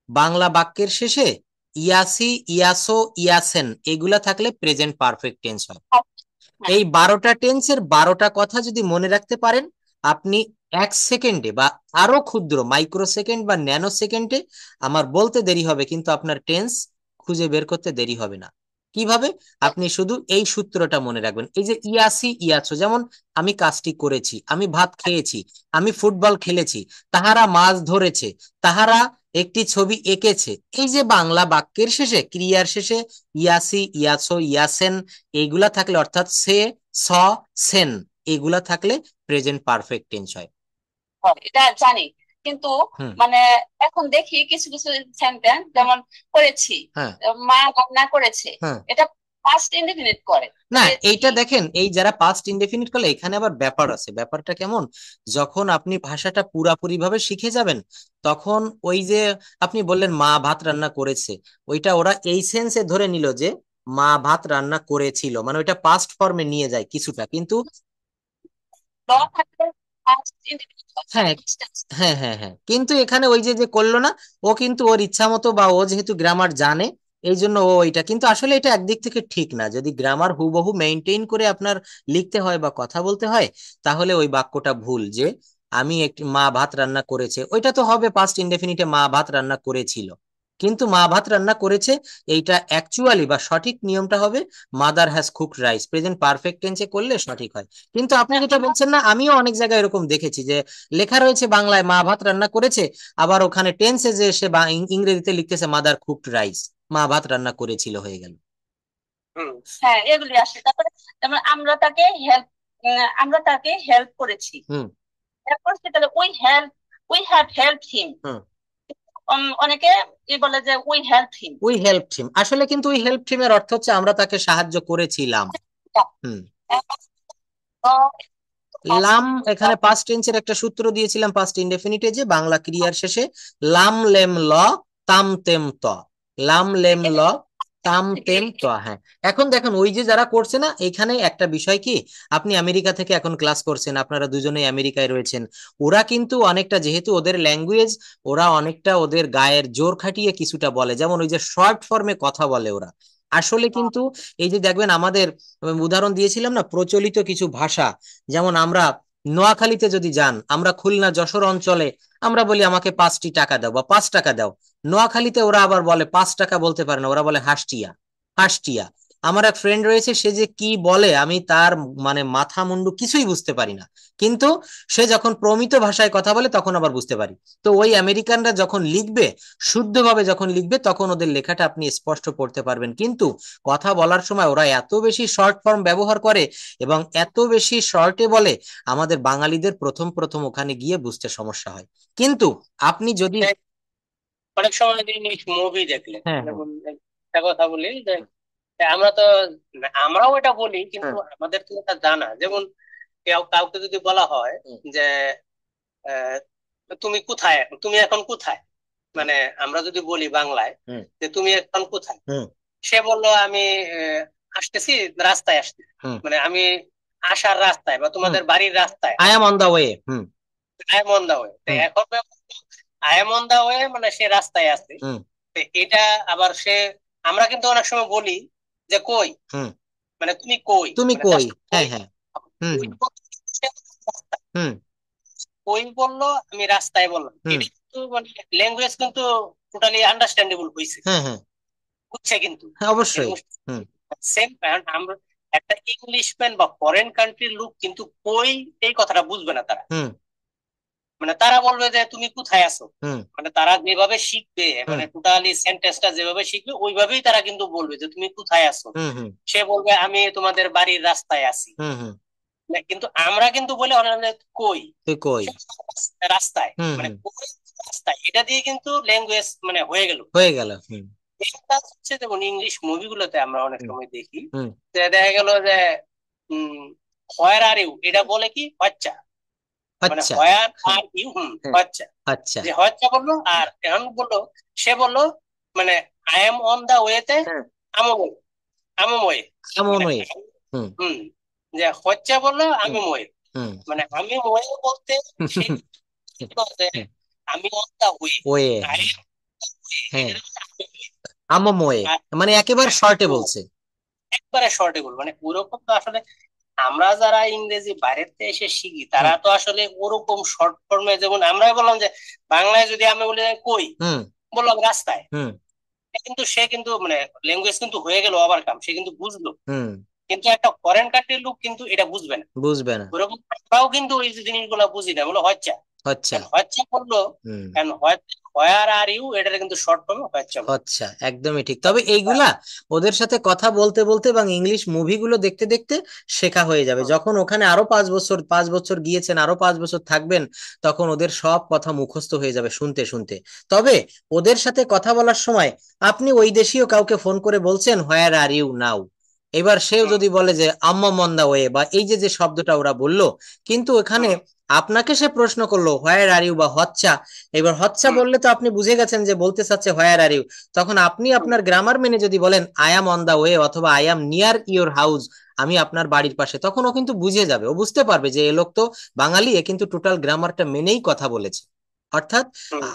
বাংলা বাক্যের শেষে ইয়াসি, ইয়াসো, ইয়াসেন এগুলা থাকলে প্রেজেন্ট পারফেক্ট টেন্স হয়। এই 12টা টেন্সের 12টা কথা যদি মনে রাখতে পারেন, আপনি 1 সেকেন্ডে বা আরো ক্ষুদ্র মাইক্রো সেকেন্ড বা ন্যানো সেকেন্ডে, আমার বলতে দেরি হবে কিন্তু আপনার টেন্স খুঁজে বের করতে দেরি হবে না। কিভাবে? আপনি শুধু এই সূত্রটা মনে রাখবেন, এই যে ইয়াসি ইয়াছো, যেমন আমি কাজটি করেছি, আমি ভাত খেয়েছি, আমি ফুটবল খেলেছি, তাহারা মাছ ধরেছে, তাহারা একটি ছবি এঁকেছে। এই যে বাংলা বাক্যের শেষে ক্রিয়ার শেষে ইয়াসি, ইয়াছো, ইয়াসেন এইগুলা থাকলে, অর্থাৎ সে, স, সেন এগুলা থাকলে প্রেজেন্ট পারফেক্ট টেন্স হয়। এটা জানি, কিন্তু হুম। মানে এখন দেখি কিছু কিছু সেন্টেন্স, যেমন করেছি, হ্যাঁ মা রান্না করেছে, হ্যাঁ। এটা পাস্ট ইনডিফিনিট করে। না, করেছি। এইটা দেখেন, এই যারা পাস্ট ইনডেফিনিট করলে এখানে আবার ব্যাপার আছে। ব্যাপারটা কেমন, যখন আপনি ভাষাটা পুরাপুরি ভাবে শিখে যাবেন, তখন ওই যে আপনি বললেন মা ভাত রান্না করেছে, ওইটা ওরা এই সেন্সে ধরে নিল যে মা ভাত রান্না করেছিল, মানে ওইটা পাস্ট ফর্মে নিয়ে যায় কিছুটা, কিন্তু ল থাকলে পাস্ট ইনডিফিনিট হ্যাঁ হ্যাঁ হ্যাঁ হ্যাঁ, কিন্তু এখানে ওই যে যে করলো না, ও কিন্তু ওর ইচ্ছা মতো, বা ও যেহেতু গ্রামার জানে এই জন্য ও এটা, কিন্তু আসলে এটা একদিক থেকে ঠিক না। যদি গ্রামার হুবহু মেনটেন করে আপনার লিখতে হয় বা কথা বলতে হয়, তাহলে ওই বাক্যটা ভুল, যে আমি একটি মা ভাত রান্না করেছে, ওইটা তো হবে পাস্ট ইনডেফিনিটে মা ভাত রান্না করেছিল। কিন্তু মা ভাত রান্না করেছে এইটা অ্যাকচুয়ালি বা সঠিক নিয়মটা হবে mother has cooked rice, present perfect টেন্সে করলে সঠিক হয়। কিন্তু আপনি যেটা বলছেন না, আমিও অনেক জায়গায় এরকম দেখেছি যে লেখা রয়েছে বাংলায় মা ভাত রান্না করেছে, আবার ওখানে টেন্সে যে সে ইংরেজিতে লিখতেছে মাদার কুকড রাইস, মা ভাত রান্না করেছিল হয়ে গেল। হ্যাঁ, এগুলি আসে। তারপরে যেমন আমরা তাকে হেল্প করেছি, হুম হেল্প করেছি, তাহলে উই হ্যাভ হেল্প হিম। হুম। অনেকে বলে যে we help him. We help him, আসলে কিন্তু উই হেল্প হিম এর অর্থ হচ্ছে আমরা তাকে সাহায্য করেছিলাম। হুম। লাম, এখানে পাস্ট টেন্সের একটা সূত্র দিয়েছিলাম পাস্ট ইনডেফিনিটে, যে বাংলা ক্রিয়ার শেষে লাম লেম ল তাম তেম ত, লাম লেম ল তাম তেম ত। হ্যাঁ, এখন দেখেন ওই যে যারা করছে না, এখানে একটা বিষয় কি, আপনি আমেরিকা থেকে এখন ক্লাস করছেন, আপনারা দুজনেই আমেরিকায় রয়েছেন, ওরা কিন্তু অনেকটা, যেহেতু ওদের ল্যাঙ্গুয়েজ, ওরা অনেকটা ওদের গায়ের জোর খাটিয়ে কিছুটা বলে, যেমন ওই যে শর্ট ফর্মে কথা বলে ওরা। আসলে কিন্তু এই যে দেখবেন আমাদের উদাহরণ দিয়েছিলাম না, প্রচলিত কিছু ভাষা, যেমন আমরা নোয়াখালীতে যদি যান, আমরা খুলনা যশোর অঞ্চলে আমরা বলি আমাকে 5টি টাকা দাও বা 5 টাকা দাও। নোয়াখালীতে ওরা আবার বলে 5 টাকা বলতে পারে না, ওরা বলে হাসটিয়া, হাসটিয়া। আমার এক ফ্রেন্ড রয়েছে, সে যে কি বলে আমি তার মানে মাথা মুন্ডু কিছুই বুঝতে পারি না, কিন্তু সে যখন প্রমিত ভাষায় কথা বলে তখন আবার বুঝতে পারি। তো ওই আমেরিকানরা যখন লিখবে, শুদ্ধভাবে যখন লিখবে, তখন ওদের লেখাটা আপনি স্পষ্ট পড়তে পারবেন। কিন্তু কথা বলার সময় ওরা এত বেশি শর্ট ফর্ম ব্যবহার করে এবং এত বেশি শর্টে বলে, আমাদের বাঙালিদের প্রথম প্রথম ওখানে গিয়ে বুঝতে সমস্যা হয়। কিন্তু আপনি যদি অনেক সময় ইংলিশ মুভি দেখলে, হ্যাঁ যেমন একটা কথা বলি যে আমরা তো, আমরাও এটা বলি, কিন্তু আমাদের তো এটা জানা, যেমন কাউকে যদি বলা হয় যে আহ, তুমি কোথায়, তুমি এখন কোথায়, মানে আমরা যদি বলি বাংলায় যে তুমি এখন কোথায়, সে বললো আমি আসতেছি, রাস্তায় আসতেছি, মানে আমি আসার রাস্তায় বা তোমাদের বাড়ির রাস্তায়, I am on the way. I am on the way. এখন I am on the way মানে সে রাস্তায় আছে। তো এটা আবার সে, আমরা কিন্তু অনেক সময় বলি যে কই, মানে তুমি কই, তুমি মানে কই, just হ্যাঁ কই। হ্যাঁ। কই বললো, আমি রাস্তায় বললাম, এটা কিন্তু মানে ল্যাঙ্গুয়েজ কিন্তু টোটালি আন্ডারস্ট্যান্ডেবল হয়েছে, হ্যাঁ হ্যাঁ বুঝছে কিন্তু হ্যাঁ, অবশ্যই। সেম। আমরা একটা ইংলিশম্যান বা ফরেন কান্ট্রির লোক কিন্তু কই এই কথাটা বুঝবে না তারা, মানে তারা বলবে যে তুমি কোথায় আছো, মানে তারা যেভাবে শিখবে, মানে টোটালি সেন্টেন্সটা যেভাবে শিখবে ওইভাবেই তারা কিন্তু বলবে যে তুমি কোথায় আছো। সে বলবে আমি তোমাদের বাড়ির রাস্তায় আছি, কিন্তু আমরা কিন্তু বলে কই, তুই কই, রাস্তায়, মানে কই রাস্তা, এটা দিয়ে কিন্তু ল্যাঙ্গুয়েজ মানে হয়ে গেল। এটা হচ্ছে যেমন ইংলিশ মুভিগুলোতে আমরা অনেক সময় দেখি যে দেখা গেল যে হোয়ার আর ইউ, এটা বলে কি বাচ্চা, মানে হোয়ার আর ইউ, বাচ্চা, যে বাচ্চা বললো আর এখন বললো, সে বললো মানে আই এম অন দা ওয়েতে, আমোয়ে, যে হচ্ছে বললো আমি মোয়ে, মানে আমি মোয়ে বলতে আমি অন দা ওয়ে, আমোয়ে মানে একেবারে শর্টে বলছে, একবারে শর্টে বল, মানে ওরকম তো আসলে আমরা যারা ইংরেজি বাইরের থেকে এসে শিখি তারা তো আসলে ওরকম শর্ট ফর্মে, যেমন আমরা বললাম যে বাংলায় যদি আমি বলি কই, বললাম রাস্তায়, কিন্তু সে কিন্তু মানে ল্যাঙ্গুয়েজ কিন্তু হয়ে গেল ওভারকাম, সে কিন্তু বুঝলো। কিন্তু একটা ফরেন কান্ট্রির লোক কিন্তু এটা বুঝবে না। ওরকম আমরাও কিন্তু ওই জিনিসগুলো বুঝি না, বলো হচ্ছে বললো, হোয়ার আর ইউ, এটা কিন্তু শর্ট ফর্মে হচ্ছে। একদমই ঠিক। তবে এইগুলা ওদের সাথে কথা বলতে বলতে এবং ইংলিশ মুভিগুলো দেখতে দেখতে শেখা হয়ে যাবে। যখন ওখানে আরো 5 বছর গিয়েছেন, আরো 5 বছর থাকবেন, তখন ওদের সব কথা মুখস্থ হয়ে যাবে শুনতে শুনতে। তবে ওদের সাথে কথা বলার সময় আপনি ওই দেশীয় কাউকে ফোন করে বলছেন হোয়ার আর ইউ নাও, এবার সেও যদি বলে যে আম্মা মন্দা ওয়ে, বা এই যে যে শব্দটা ওরা বললো, কিন্তু এখানে আপনাকে সে প্রশ্ন করলো হোয়ার আর ইউ বা হচ্ছা, এবার হচ্ছা বললে তো আপনি বুঝে গেছেন যে বলতে চাচ্ছে হোয়ার আর ইউ। তখন আপনি আপনার গ্রামার মেনে যদি বলেন I am on the way অথবা I am near your house, আমি আপনার বাড়ির পাশে, তখন ও কিন্তু বুঝে যাবে, ও বুঝতে পারবে যে এ লোক তো বাঙালি, এ কিন্তু টোটাল গ্রামারটা মেনেই কথা বলেছে। অর্থাৎ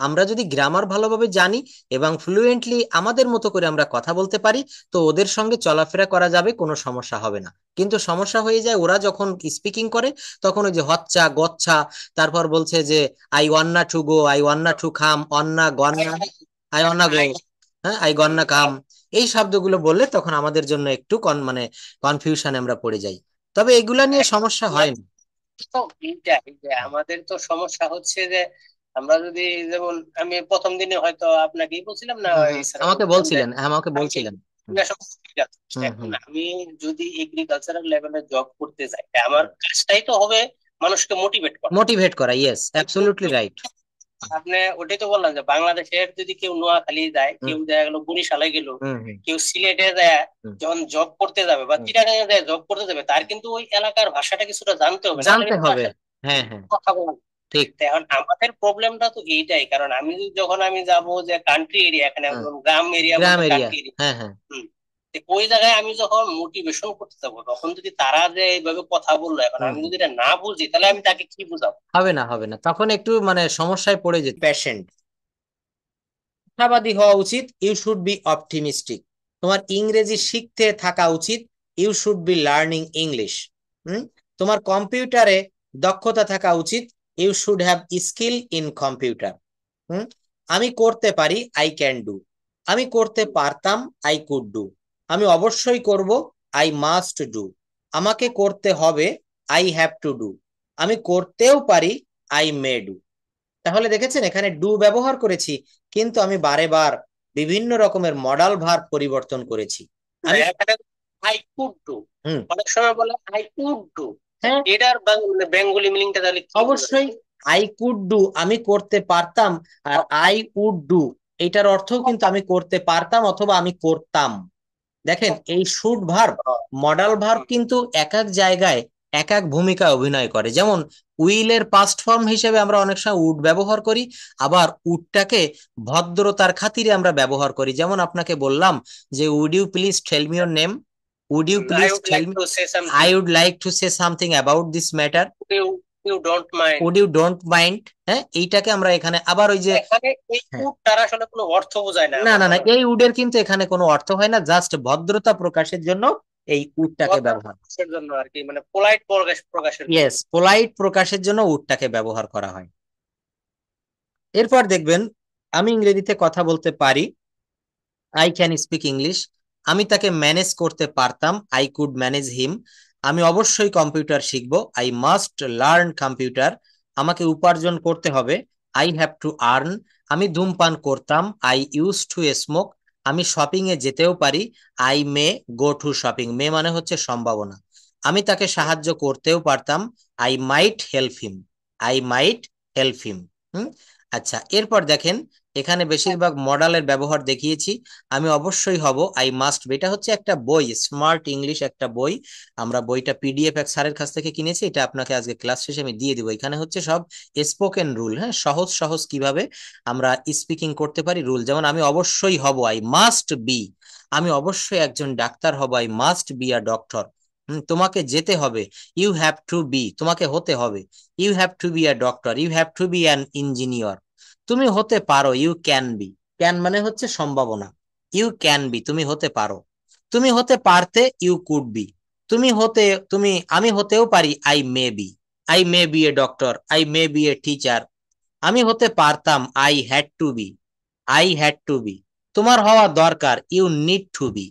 আমরা যদি গ্রামার ভালোভাবে জানি এবং ফ্লুয়েন্টলি আমাদের মতো করে আমরা কথা বলতে পারি, তো ওদের সঙ্গে চলাফেরা করা যাবে, কোনো সমস্যা হবে না। কিন্তু সমস্যা হয়ে যায় ওরা যখন স্পিকিং করে, তখন ওই যে হচ্ছা গচ্ছা, তারপর বলছে যে I wanna to go, I wanna to খাম, অন্না গন্না, আই ওয়ান্না গো, হ্যাঁ আই গন্না কাম, এই শব্দগুলো বললে তখন আমাদের জন্য একটু মানে কনফিউশনে আমরা পড়ে যাই। তবে এগুলা নিয়ে সমস্যা হয় না। তো আমাদের তো সমস্যা হচ্ছে যে আমরা যদি, যেমন আমি প্রথম দিনে হয়তো আপনাকেই বলছিলাম না, আমাকে বলছিলেন এখন আমি যদি এগ্রিকালচারাল লেভেলে জব করতে যাই, আমার কাজটাই তো হবে মানুষকে মোটিভেট করা। Yes, absolutely right. আপনি ওটাই তো বললাম যে বাংলাদেশের যদি কেউ নোয়াখালী যায়, কেউ দেখা গেল বরিশালে গেল, কেউ সিলেটে যায়, যখন জব করতে যাবে বা চিটাগাঙে যায় জব করতে যাবে, তার কিন্তু ওই এলাকার ভাষাটা কিছুটা জানতে হবে। হ্যাঁ কথা বলা ঠিক। এখন আমাদের প্রবলেমটা তো এইটাই, কারণ আমি যখন আমি যাব যে কান্ট্রি এরিয়া, এখানে গ্রাম এরিয়া, ওই জায়গায় আমি যখন মোটিভেশন করতে যাবো, তখন যদি তারা যে এইভাবে কথা বললো, এখন আমি যদি এটা না বুঝি, তাহলে আমি তাকে কি বুঝাবো? হবে না, তখন একটু মানে সমস্যায় পড়ে যেতে। পেশেন্ট, আশাবাদী হওয়া উচিত, ইউ শুড বি অপটিমিস্টিক। তোমার ইংরেজি শিখতে থাকা উচিত, you should be learning English. তোমার কম্পিউটারে দক্ষতা থাকা উচিত, you should have skill in computer. আমি করতে পারি, আই ক্যান ডু। আমি করতে পারতাম, আই কুড ডু। আমি অবশ্যই করব, আই মাস্ট ডু। আমাকে করতে হবে, আই হ্যাভ টু ডু। আমি করতেও পারি, আই মে ডু। তাহলে দেখেছেন এখানে ডু ব্যবহার করেছি, কিন্তু আমি বারে বার বিভিন্ন রকমের মডাল ভার্ব পরিবর্তন করেছি। আমি আই কুড ডু, অনেক সময় বলে আই কুড ডু, এটার বেঙ্গলি মিনিংটা তাহলে অবশ্যই আই কুড ডু আমি করতে পারতাম, আর আই উড ডু এটার অর্থ কিন্তু আমি করতে পারতাম অথবা আমি করতাম। দেখেন এই শুড ভার্ব, মডাল ভার্ব কিন্তু এক এক জায়গায় এক এক ভূমিকা অভিনয় করে। যেমন উইলের পাস্ট ফর্ম হিসেবে আমরা অনেক সময় উড ব্যবহার করি, আবার উডটাকে ভদ্রতার খাতিরে আমরা ব্যবহার করি। যেমন আপনাকে বললাম যে would you please tell me your name, would you please tell me, I would like to say something about this matter, would you don't mind. হ্যাঁ, এইটাকে আমরা এখানে আবার ওই যে আসলে কোনো অর্থ বোঝায় না, না, এই উডের কিন্তু এখানে কোনো অর্থ হয় না, জাস্ট ভদ্রতা প্রকাশের জন্য এই উডটাকে ব্যবহার, জন্য আর কি, মানে পোলাইট প্রকাশের, ইয়েস, পোলাইট প্রকাশের জন্য উডটাকে ব্যবহার করা হয়। এরপর দেখবেন আমি ইংরেজিতে কথা বলতে পারি, আই ক্যান স্পিক ইংলিশ। আমি তাকে ম্যানেজ করতে পারতাম, আই কুড ম্যানেজ হিম। আমি অবশ্যই কম্পিউটার শিখবো, আই মাস্ট লার্ন কম্পিউটার। আমাকে উপার্জন করতে হবে, আই হ্যাভ টু আর্ন। আমি ধূমপান করতাম, আই ইউজ টু স্মোক। আমি শপিং এ যেতেও পারি, I may go to shopping. May মানে হচ্ছে সম্ভাবনা। আমি তাকে সাহায্য করতেও পারতাম, I might help him, I might help him. আচ্ছা, এরপর দেখেন এখানে বেশিরভাগ মডালের ব্যবহার দেখিয়েছি। আমি অবশ্যই হব, আই মাস্ট বি। এটা হচ্ছে একটা বই, স্মার্ট ইংলিশ একটা বই। আমরা বইটা পিডিএফ এক স্যারের কাছ থেকে কিনেছি, এটা আপনাকে আজকে ক্লাস শেষে আমি দিয়ে দিব। এখানে হচ্ছে সব স্পোকেন রুল, হ্যাঁ, সহজ সহজ কিভাবে আমরা স্পিকিং করতে পারি রুল। যেমন আমি অবশ্যই হব, আই মাস্ট বি। আমি অবশ্যই একজন ডাক্তার হব, I must be a doctor. তোমাকে যেতে হবে, ইউ হ্যাভ টু বি, তোমাকে হতে হবে। You have to be a doctor, you have to be an engineer. তুমি হতে পারো, ইউ ক্যান বি। ক্যান মানে হচ্ছে সম্ভাবনা, ইউ ক্যান বি, তুমি হতে পারো। তুমি হতে পারতে, ইউ কুড বি। তুমি হতে, আমি হতেও পারি, I may be. I may be a doctor, I may be a teacher. আমি হতে পারতাম, I had to be. I had to be. তোমার হওয়া দরকার, ইউ নিড টু বি।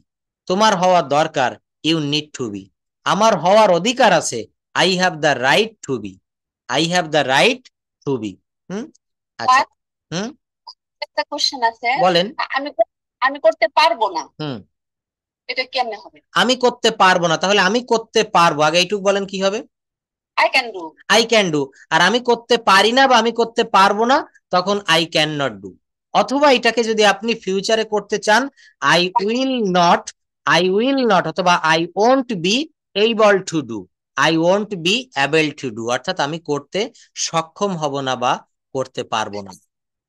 তোমার হওয়া দরকার, ইউ নিড টু বি। আমার হওয়ার অধিকার আছে, I have the right to be. I have the right to be. হুম। আচ্ছা। আর হুম। একটা কোশ্চেন আছে, বলেন। আমি আমি করতে পারবো না, হুম। এটা কেমনে হবে? আমি করতে পারবো না, তাহলে আমি করতে পারবো, আগে এইটুকু বলেন কি হবে? I can do. I can do. আর আমি করতে পারি না বা আমি করতে পারবো না, তখন আই ক্যান নট ডু। অথবা এটাকে যদি আপনি ফিউচারে করতে চান, I will not, I will not, অথবা I won't be able to do. I won't be able to do, অর্থাৎ আমি করতে সক্ষম হব না বা করতে পারবো না।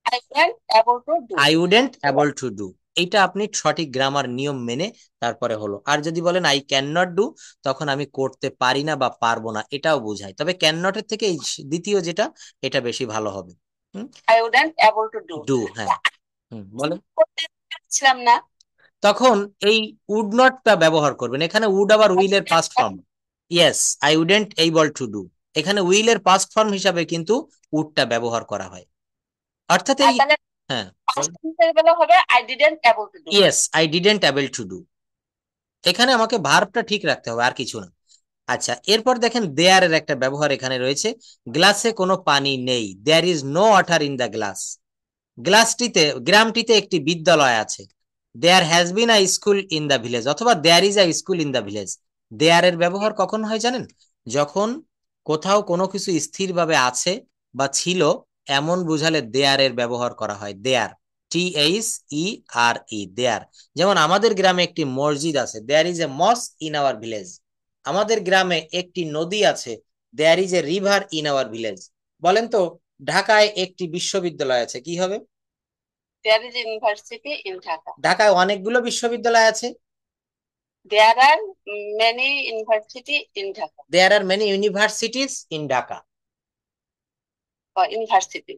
I can able to do. I wouldn't able to do, এইটা আপনি সঠিক গ্রামার নিয়ম মেনে তারপরে হলো। আর যদি বলেন আই ক্যান নট ডু, তখন আমি করতে পারি না বা পারবো না, এটাও বোঝায়। তবে ক্যান নটের থেকে এই দ্বিতীয় যেটা, এটা বেশি ভালো হবে। I wouldn't able to do. Do, হ্যাঁ। বলেন। করতে পারছিলাম না। তখন এই উড নটটা ব্যবহার করবেন। এখানে উড আবার উইলের past form. Yes, I wouldn't able to do, এখানে উইলের পাস্ট ফর্ম হিসাবে কিন্তু উডটা ব্যবহার করা হয়। অর্থাৎ আর এই, তাহলে হ্যাঁ, পাস্ট টেন্সের বেলা হবে I didn't able to do. Yes, I didn't able to do. এখানে আমাকে ভার্বটা ঠিক রাখতে হবে, আর কিছু না। আচ্ছা, এরপর দেখেন দেয়ার এর একটা ব্যবহার এখানে রয়েছে। গ্লাসে কোনো পানি নেই, there is no water in the glass. গ্লাসটিতে, গ্রামটিতে একটি বিদ্যালয় আছে। There has been a school in the village, অথবা there is a school in the village. There এর ব্যবহার কখন হয় জানেন? যখন কোথাও কোনো কিছু স্থিরভাবে আছে বা ছিল, এমন বুঝালে দেয়ার এর ব্যবহার করা হয়। দেয়ার, THERE, দেয়ার। যেমন আমাদের গ্রামে একটি মসজিদ আছে, there is a mosque in our village. আমাদের গ্রামে একটি নদী আছে, there is a river in our village. বলেন তো, ঢাকায় একটি বিশ্ববিদ্যালয় আছে, কি হবে? There is university in Dhaka. ঢাকায় অনেকগুলো বিশ্ববিদ্যালয় আছে। There are many university in Dhaka. There are many universities in Dhaka. University.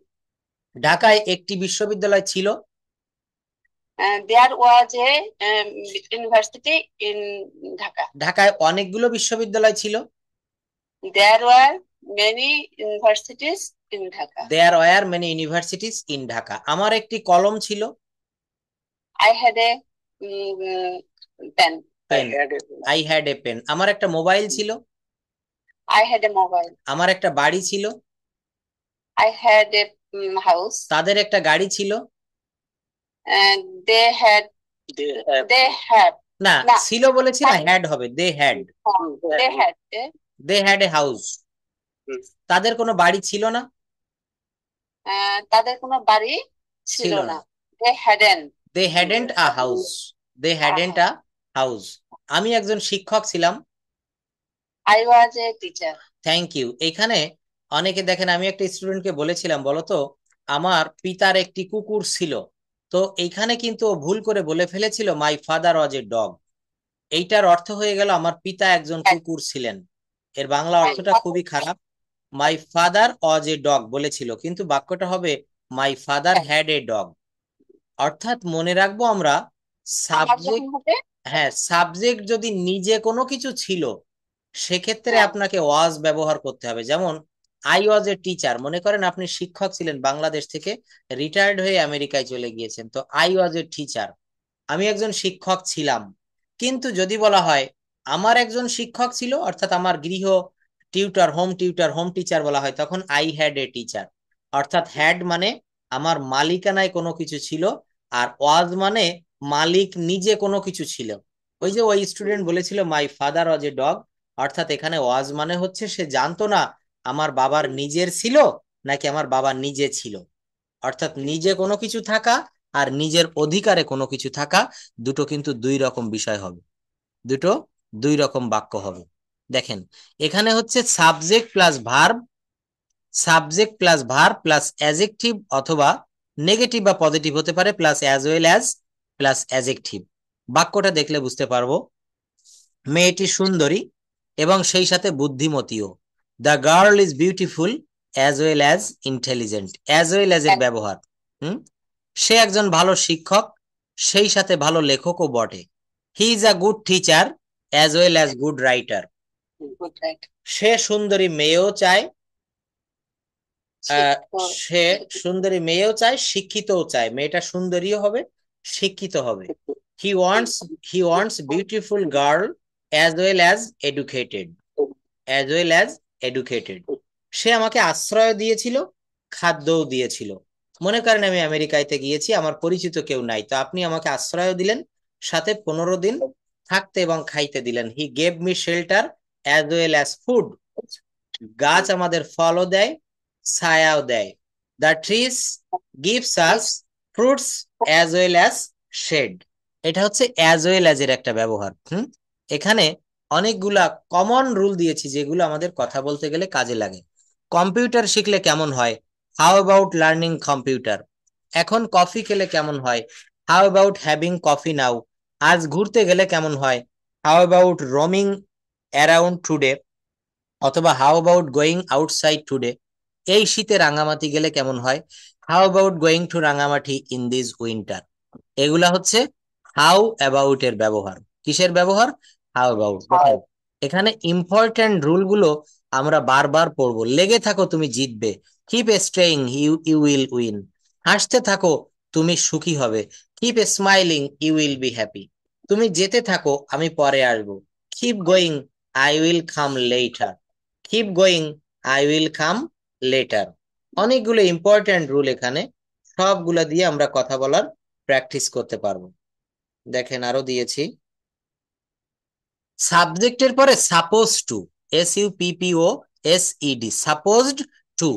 ঢাকায় একটি বিশ্ববিদ্যালয় ছিল। There was a university in Dhaka. ঢাকায় অনেকগুলো বিশ্ববিদ্যালয় ছিল। There were many universities in Dhaka. There were many universities in Dhaka. আমার একটি কলম ছিল। I had a pen. Pen, I had a pen. আমার একটা মোবাইল ছিল। I had a mobile. আমার একটা বাড়ি ছিল। I had a house. তাদের একটা গাড়ি ছিল। They had. They had. না, না, ছিল বলেছি না, হ্যাড হবে, they had. They had. They had a house. তাদের কোনো বাড়ি ছিল না। তাদের কোনো বাড়ি ছিল না। They hadn't. They hadn't a house. They hadn't a house. আমি একজন শিক্ষক ছিলাম। I was a teacher. Thank you. এখানে অনেকে দেখেন, আমি একটা স্টুডেন্টকে বলেছিলাম, বলতো আমার পিতার একটি কুকুর ছিল। তো এইখানে কিন্তু ও ভুল করে বলে ফেলেছিল my father was a dog. এইটার অর্থ হয়ে গেল আমার পিতা একজন কুকুর ছিলেন। এর বাংলা অর্থটা খুবই খারাপ। My father was a dog বলেছিল, কিন্তু বাক্যটা হবে my father had a dog. অর্থাৎ মনে রাখবো আমরা, সাবজেক্ট, হ্যাঁ, সাবজেক্ট যদি নিজে কোনো কিছু ছিল, সেক্ষেত্রে আপনাকে ওয়াজ ব্যবহার করতে হবে। যেমন আই ওয়াজ এ টিচার, মনে করেন আপনি শিক্ষক ছিলেন, বাংলাদেশ থেকে রিটায়ার্ড হয়ে আমেরিকায় চলে গিয়েছেন, তো আই ওয়াজ এ টিচার, আমি একজন শিক্ষক ছিলাম। কিন্তু যদি বলা হয় আমার একজন শিক্ষক ছিল, অর্থাৎ আমার গৃহ টিউটর, হোম টিচার বলা হয়, তখন আই হ্যাড এ টিচার। অর্থাৎ হ্যাড মানে আমার মালিকানায় কোনো কিছু ছিল, আর ওয়াজ মানে মালিক নিজে কোনো কিছু ছিল। ওই যে ওই স্টুডেন্ট বলেছিল my father was a dog, অর্থাৎ এখানে ওয়াজ মানে হচ্ছে সে জানতো না আমার বাবার নিজের ছিল নাকি আমার বাবা নিজে ছিল। অর্থাৎ নিজে কোনো কিছু থাকা আর নিজের অধিকারে কোনো কিছু থাকা দুটো কিন্তু দুই রকম বিষয় হবে, দুটো দুই রকম বাক্য হবে। দেখেন এখানে হচ্ছে subject plus verb plus adjective অথবা নেগেটিভ বা পজিটিভ হতে পারে plus as well as plus adjective. বাক্যটা দেখলে বুঝতে পারবো মেয়েটি সুন্দরী এবং সেই সাথে বুদ্ধিমতীও। The girl is beautiful as well as intelligent. As well as এর ব্যবহার, সে একজন ভালো শিক্ষক সেই সাথে ভালো লেখকও বটে। He is a good teacher as well as good writer. সে সুন্দরী মেয়েও চায়, সে সুন্দরী মেয়েও চায়, শিক্ষিতও চায়। মেয়েটা সুন্দরীও হবে, শিক্ষিত হবে। He wants beautiful girl as well as educated, as well as educated. সে আমাকে আশ্রয় দিয়েছিল, খাদ্যও দিয়েছিল। মনে করেন আমি আমেরিকাতে গিয়েছি, আমার পরিচিত কেউ নাই, তো আপনি আমাকে আশ্রয় দিলেন, সাথে 15 দিন থাকতে এবং খাইতে দিলেন। He gave me shelter as well as food. গাছ আমাদের ফলও দেয়, ছায়াও দেয়। The trees gives us fruits as well as shade. এটা হচ্ছে অ্যাজ ওয়েল অ্যাজ এর একটা ব্যবহার। এখানে অনেকগুলা কমন রুল দিয়েছি যেগুলো আমাদের কথা বলতে গেলে কাজে লাগে। কম্পিউটার শিখলে কেমন হয়? How about learning computer. এখন কফি খেলে কেমন হয়? How about having coffee now. আজ ঘুরতে গেলে কেমন হয়? How about roaming around today, অথবা how about going outside today. এই শীতে রাঙামাটি গেলে কেমন হয়? How about going to Rangamati in this winter. এগুলা হচ্ছে হাউ অ্যাবাউট এর ব্যবহার। কিসের ব্যবহার? How about. এখানে ইম্পর্টেন্ট রুল গুলো আমরা বারবার পড়বো। লেগে থাকো তুমি জিতবে, keep staying you will win. হাসতে থাকো তুমি সুখী হবে, keep smiling you will be happy. তুমি যেতে থাকো আমি পরে আসবো, keep going I will come later. Keep going I will come later. অনেকগুলো ইম্পর্টেন্ট রুল এখানে, সবগুলা দিয়ে আমরা কথা বলার প্র্যাকটিস করতে পারবো। দেখেন আরো দিয়েছি, সাবজেক্টের পরে suppose to, SUPPOSED, supposed to.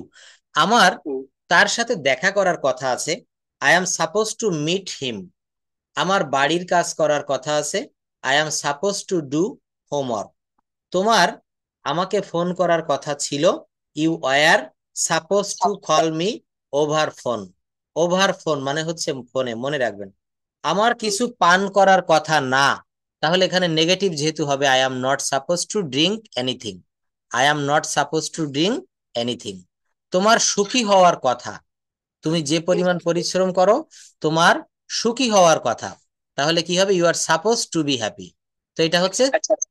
আমার তার সাথে দেখা করার কথা আছে, I am suppose to meet him. আমার বাড়ির কাজ করার কথা আছে, I am suppose to do homework. তোমার আমাকে ফোন করার কথা ছিল, you were suppose to call me over phone. Over phone মানে হচ্ছে ফোনে, মনে রাখবেন। আমার কিছু পান করার কথা না, তাহলে এখানে নেগেটিভ যেহেতু হবে, I am not suppose to drink anything. I am not suppose to drink anything. তোমার সুখী হওয়ার কথা, তুমি যে পরিমাণ পরিশ্রম করো তোমার সুখী হওয়ার কথা, তাহলে কি হবে? You are suppose to be happy. তো এটা হচ্ছে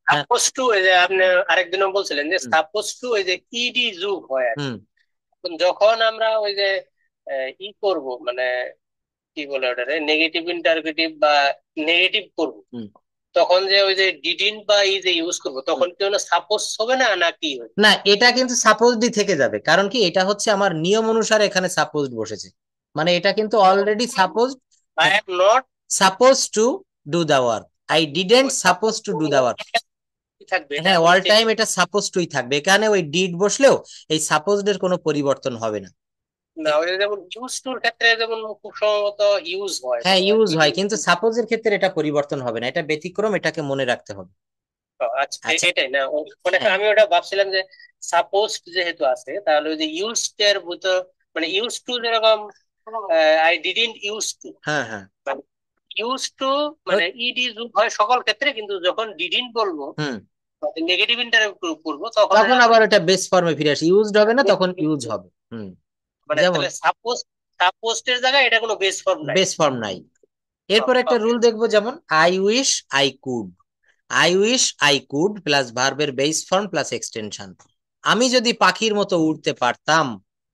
সাপোজ টু, এই যে আপনি আরেকদিনও বলছিলেন যে সাপোজ টু এই যে ইডি যুগ হয় আর কি। যখন আমরা ওই যে ই করব, মানে কি বলে ওটারে, নেগেটিভ ইন্টারগেটিভ বা নেগেটিভ করব, তখন যে ওই যে ডিডন্ট বা ই যে ইউজ করব, তখন কি সাপোজ হবে না, না কি হবে? না, এটা কিন্তু সাপোজডই থেকে যাবে, কারণ কি এটা হচ্ছে আমার নিয়ম অনুসারে এখানে সাপোজড বসেছে, মানে এটা কিন্তু already suppose. I am not suppose to do the work, I didn't suppose to do the work. থাকবে, হ্যাঁ, অল টাইম এটা সাপোজ টুই থাকবে। এখানে ওই ডিড বসলেও এই সাপোজড এর কোনো পরিবর্তন হবে না। না, ওই যেমন ইউজ টুর ক্ষেত্রে যেমন খুব সম্ভবত ইউজ হয়। হ্যাঁ, ইউজ হয়, কিন্তু সাপোজের ক্ষেত্রে এটা পরিবর্তন হবে না, এটা ব্যতিক্রম, এটাকে মনে রাখতে হবে। আচ্ছা, এটাই না, মানে আমি ওটা ভাবছিলাম যে সাপোজ যেহেতু আছে, তাহলে ওই যে ইউজড এর ভিতর, মানে ইউজ টু যেরকম আই ডিডন্ট ইউজ টু, হ্যাঁ হ্যাঁ, ইউজ টু মানে ইডি যুগ হয় সকল ক্ষেত্রে, কিন্তু যখন ডিডন্ট বলবো, নেগেটিভ ইন্টারভিউ করবো, তখন আবার এটা বেস ফর্মে ফিরে আসে, ইউজড হবে না, তখন ইউজ হবে। মানে যেমন তাহলে সাপোজের জায়গায় এটা কোনো বেস ফর্ম নাই। বেস ফর্ম নাই। এরপর একটা রুল দেখবো, যেমন I wish I could. I wish I could plus ভার্বের বেস ফর্ম প্লাস এক্সটেনশন। আমি যদি পাখির মতো উড়তে পারতাম,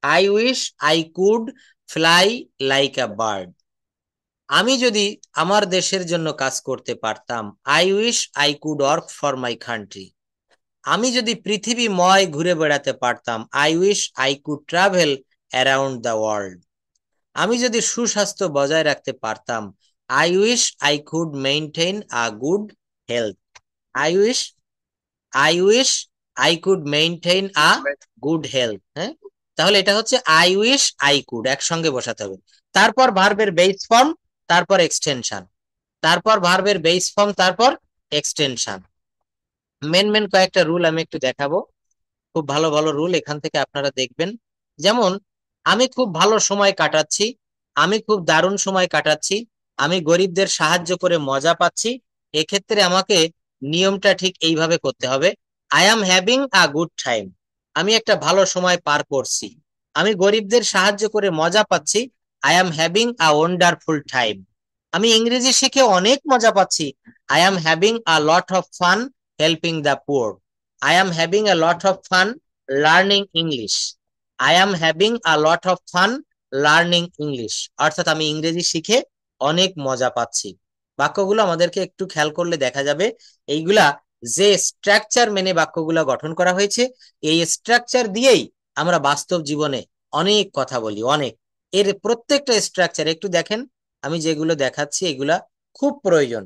I wish I could fly like a bird. আমি যদি আমার দেশের জন্য কাজ করতে পারতাম, I wish I could work for my country. আমি যদি পৃথিবীময় ঘুরে বেড়াতে পারতাম, I wish I could travel around the world. আমি যদি সুস্বাস্থ্য বজায় রাখতে পারতাম, I wish I could maintain a good health. I wish I could maintain a good health. হ্যাঁ, তাহলে এটা হচ্ছে আই উইশ, আই কুড একসঙ্গে বসাতে হবে। তারপর ভার্বের বেস ফর্ম, তারপর এক্সটেনশন, তারপর ভার্বের বেস ফর্ম, তারপর এক্সটেনশন। মেন কয়েকটা রুল আমি একটু দেখাবো, খুব ভালো ভালো রুল এখান থেকে আপনারা দেখবেন। যেমন আমি খুব ভালো সময় কাটাচ্ছি, আমি খুব দারুণ সময় কাটাচ্ছি, আমি গরিবদের সাহায্য করে মজা পাচ্ছি। এক্ষেত্রে আমাকে নিয়মটা ঠিক এইভাবে করতে হবে, I am having a good time, আমি একটা ভালো সময় পার করছি। আমি গরিবদের সাহায্য করে মজা পাচ্ছি, I am having a wonderful time. আমি ইংরেজি শিখে অনেক মজা পাচ্ছি, I am having a lot of fun helping the poor. I am having a lot of fun learning English. I am having a lot of fun learning English. অর্থাৎ আমি ইংরেজি শিখে অনেক মজা পাচ্ছি। বাক্যগুলো আমাদেরকে একটু খেয়াল করলে দেখা যাবে এইগুলা যে স্ট্রাকচার মেনে বাক্যগুলো গঠন করা হয়েছে, এই স্ট্রাকচার দিয়েই আমরা বাস্তব জীবনে অনেক কথা বলি, অনেক। এর প্রত্যেকটা স্ট্রাকচার একটু দেখেন, আমি যেগুলো দেখাচ্ছি এগুলা খুব প্রয়োজন।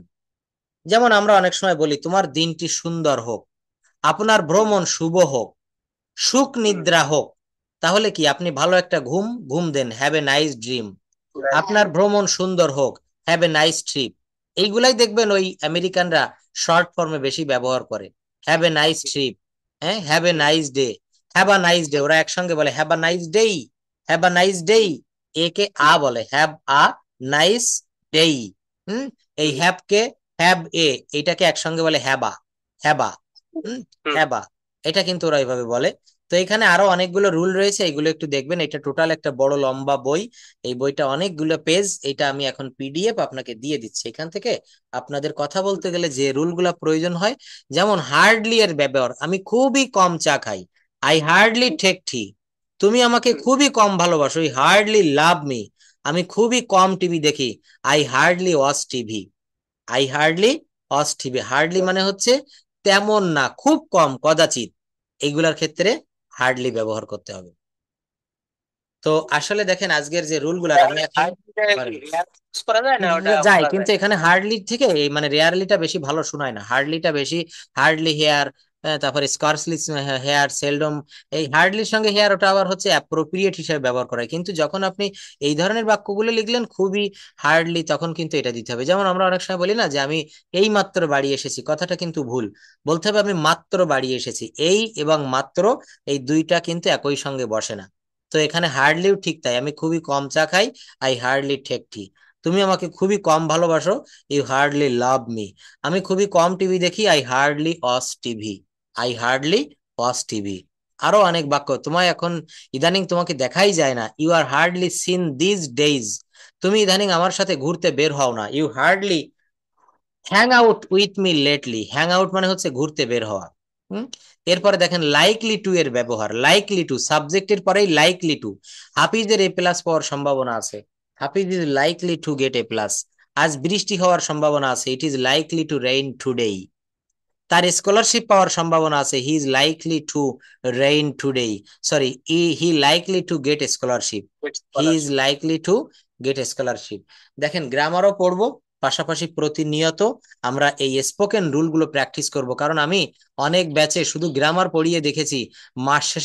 যেমন আমরা অনেক সময় বলি তোমার দিনটি সুন্দর হোক, আপনার ভ্রমণ শুভ হোক, সুখ নিদ্রা হোক। তাহলে কি আপনি ভালো একটা ঘুম দেন, হ্যাভ এ নাইস ড্রিম। আপনার ভ্রমণ সুন্দর হোক, হ্যাভ এ নাইস ট্রিপ। এইগুলাই দেখবেন ওই আমেরিকানরা শর্ট ফর্মে বেশি ব্যবহার করে, হ্যাভ এ নাইস ট্রিপ, হ্যাঁ, have a nice day, have a nice day. ওরা একসঙ্গে বলে have a nice day, have a nice day, একে আ বলে, হ্যাভ আ নাইস ডে। এই হ্যাভ কে হ্যাভ এ, এটাকে একসঙ্গে বলে হ্যাবা, হ্যাবা, হ্যাবা। এটা কিন্তু ওরা এইভাবে বলে। তো এখানে আরো অনেকগুলো রুল রয়েছে, এগুলো একটু দেখবেন। এটা টোটাল একটা বড় লম্বা বই, এই বইটা অনেকগুলো পেজ। এটা আমি এখন পিডিএফ আপনাকে দিয়ে দিচ্ছি, এখান থেকে আপনাদের কথা বলতে গেলে যে রুলগুলো প্রয়োজন হয়, যেমন হার্ডলি এর ব্যবহার, আমি খুবই কম চা খাই, আই হার্ডলি টেক টি। তুমি আমাকে খুবই কম ভালোবাসো, আই হার্ডলি লাভ মি। আমি খুবই কম টিভি দেখি, I hardly watch TV. I hardly watch TV, hardly মানে হচ্ছে তেমন না, খুব কম, কদাচিৎ। এইগুলার ক্ষেত্রে হার্ডলি ব্যবহার করতে হবে। তো আসলে দেখেন আজকের যে রুলগুলো আমি যাই, কিন্তু এখানে হার্ডলি থেকে এই মানে রেয়ারলিটা বেশি ভালো শোনায় না, হার্ডলিটা বেশি, হার্ডলি হেয়ার, তারপরে স্কার্সলি হেয়ার, সেলডম। এই হার্ডলির সঙ্গে হেয়ার ওটা আবার হচ্ছে অ্যাপ্রোপ্রিয়েট হিসেবে ব্যবহার করা হয়, কিন্তু যখন আপনি এই ধরনের বাক্যগুলো লিখলেন খুবই হার্ডলি, তখন কিন্তু এটা দিতে হবে। যেমন আমরা অনেক সময় বলি না যে আমি এই মাত্র বাড়ি এসেছি, কথাটা কিন্তু ভুল, বলতে হবে আমি মাত্র বাড়ি এসেছি। এই এবং মাত্র, এই দুইটা কিন্তু একই সঙ্গে বসে না। তো এখানে হার্ডলিও ঠিক তাই, আমি খুবই কম চা খাই, আই হার্ডলি টেক টি। তুমি আমাকে খুবই কম ভালোবাসো, ইউ হার্ডলি লাভ মি। আমি খুবই কম টিভি দেখি, I hardly watch TV, I hardly watch TV. আরো অনেক বাক্য, তোমায় এখন ইদানিং তোমাকে দেখাই যায় না, you are hardly seen this days. তুমি ইদানিং আমার সাথে ঘুরতে বের হও না, you hardly hang out with me lately. Hang out মানে হচ্ছে ঘুরতে বের হওয়া। এরপরে দেখেন লাইকলি টু এর ব্যবহার, লাইকলি টু সাবজেক্টের পরেই লাইকলি টু। হাফিজের এ প্লাস পাওয়ার সম্ভাবনা আছে, Hafiz is likely to get A plus. আজ বৃষ্টি হওয়ার সম্ভাবনা আছে, it is likely to rain today. তার স্কলারশিপ পাওয়ার সম্ভাবনা আছে, he is likely to rain today, sorry, he likely to get scholarship, he is likely to get scholarship. দেখেন গ্রামারও পড়বো, পাশাপাশি প্রতিনিয়ত আমরা এই স্পোকেন রুলগুলো প্র্যাকটিস করব, কারণ আমি অনেক ব্যাচে শুধু গ্রামার পড়িয়ে দেখেছি মাস শেষে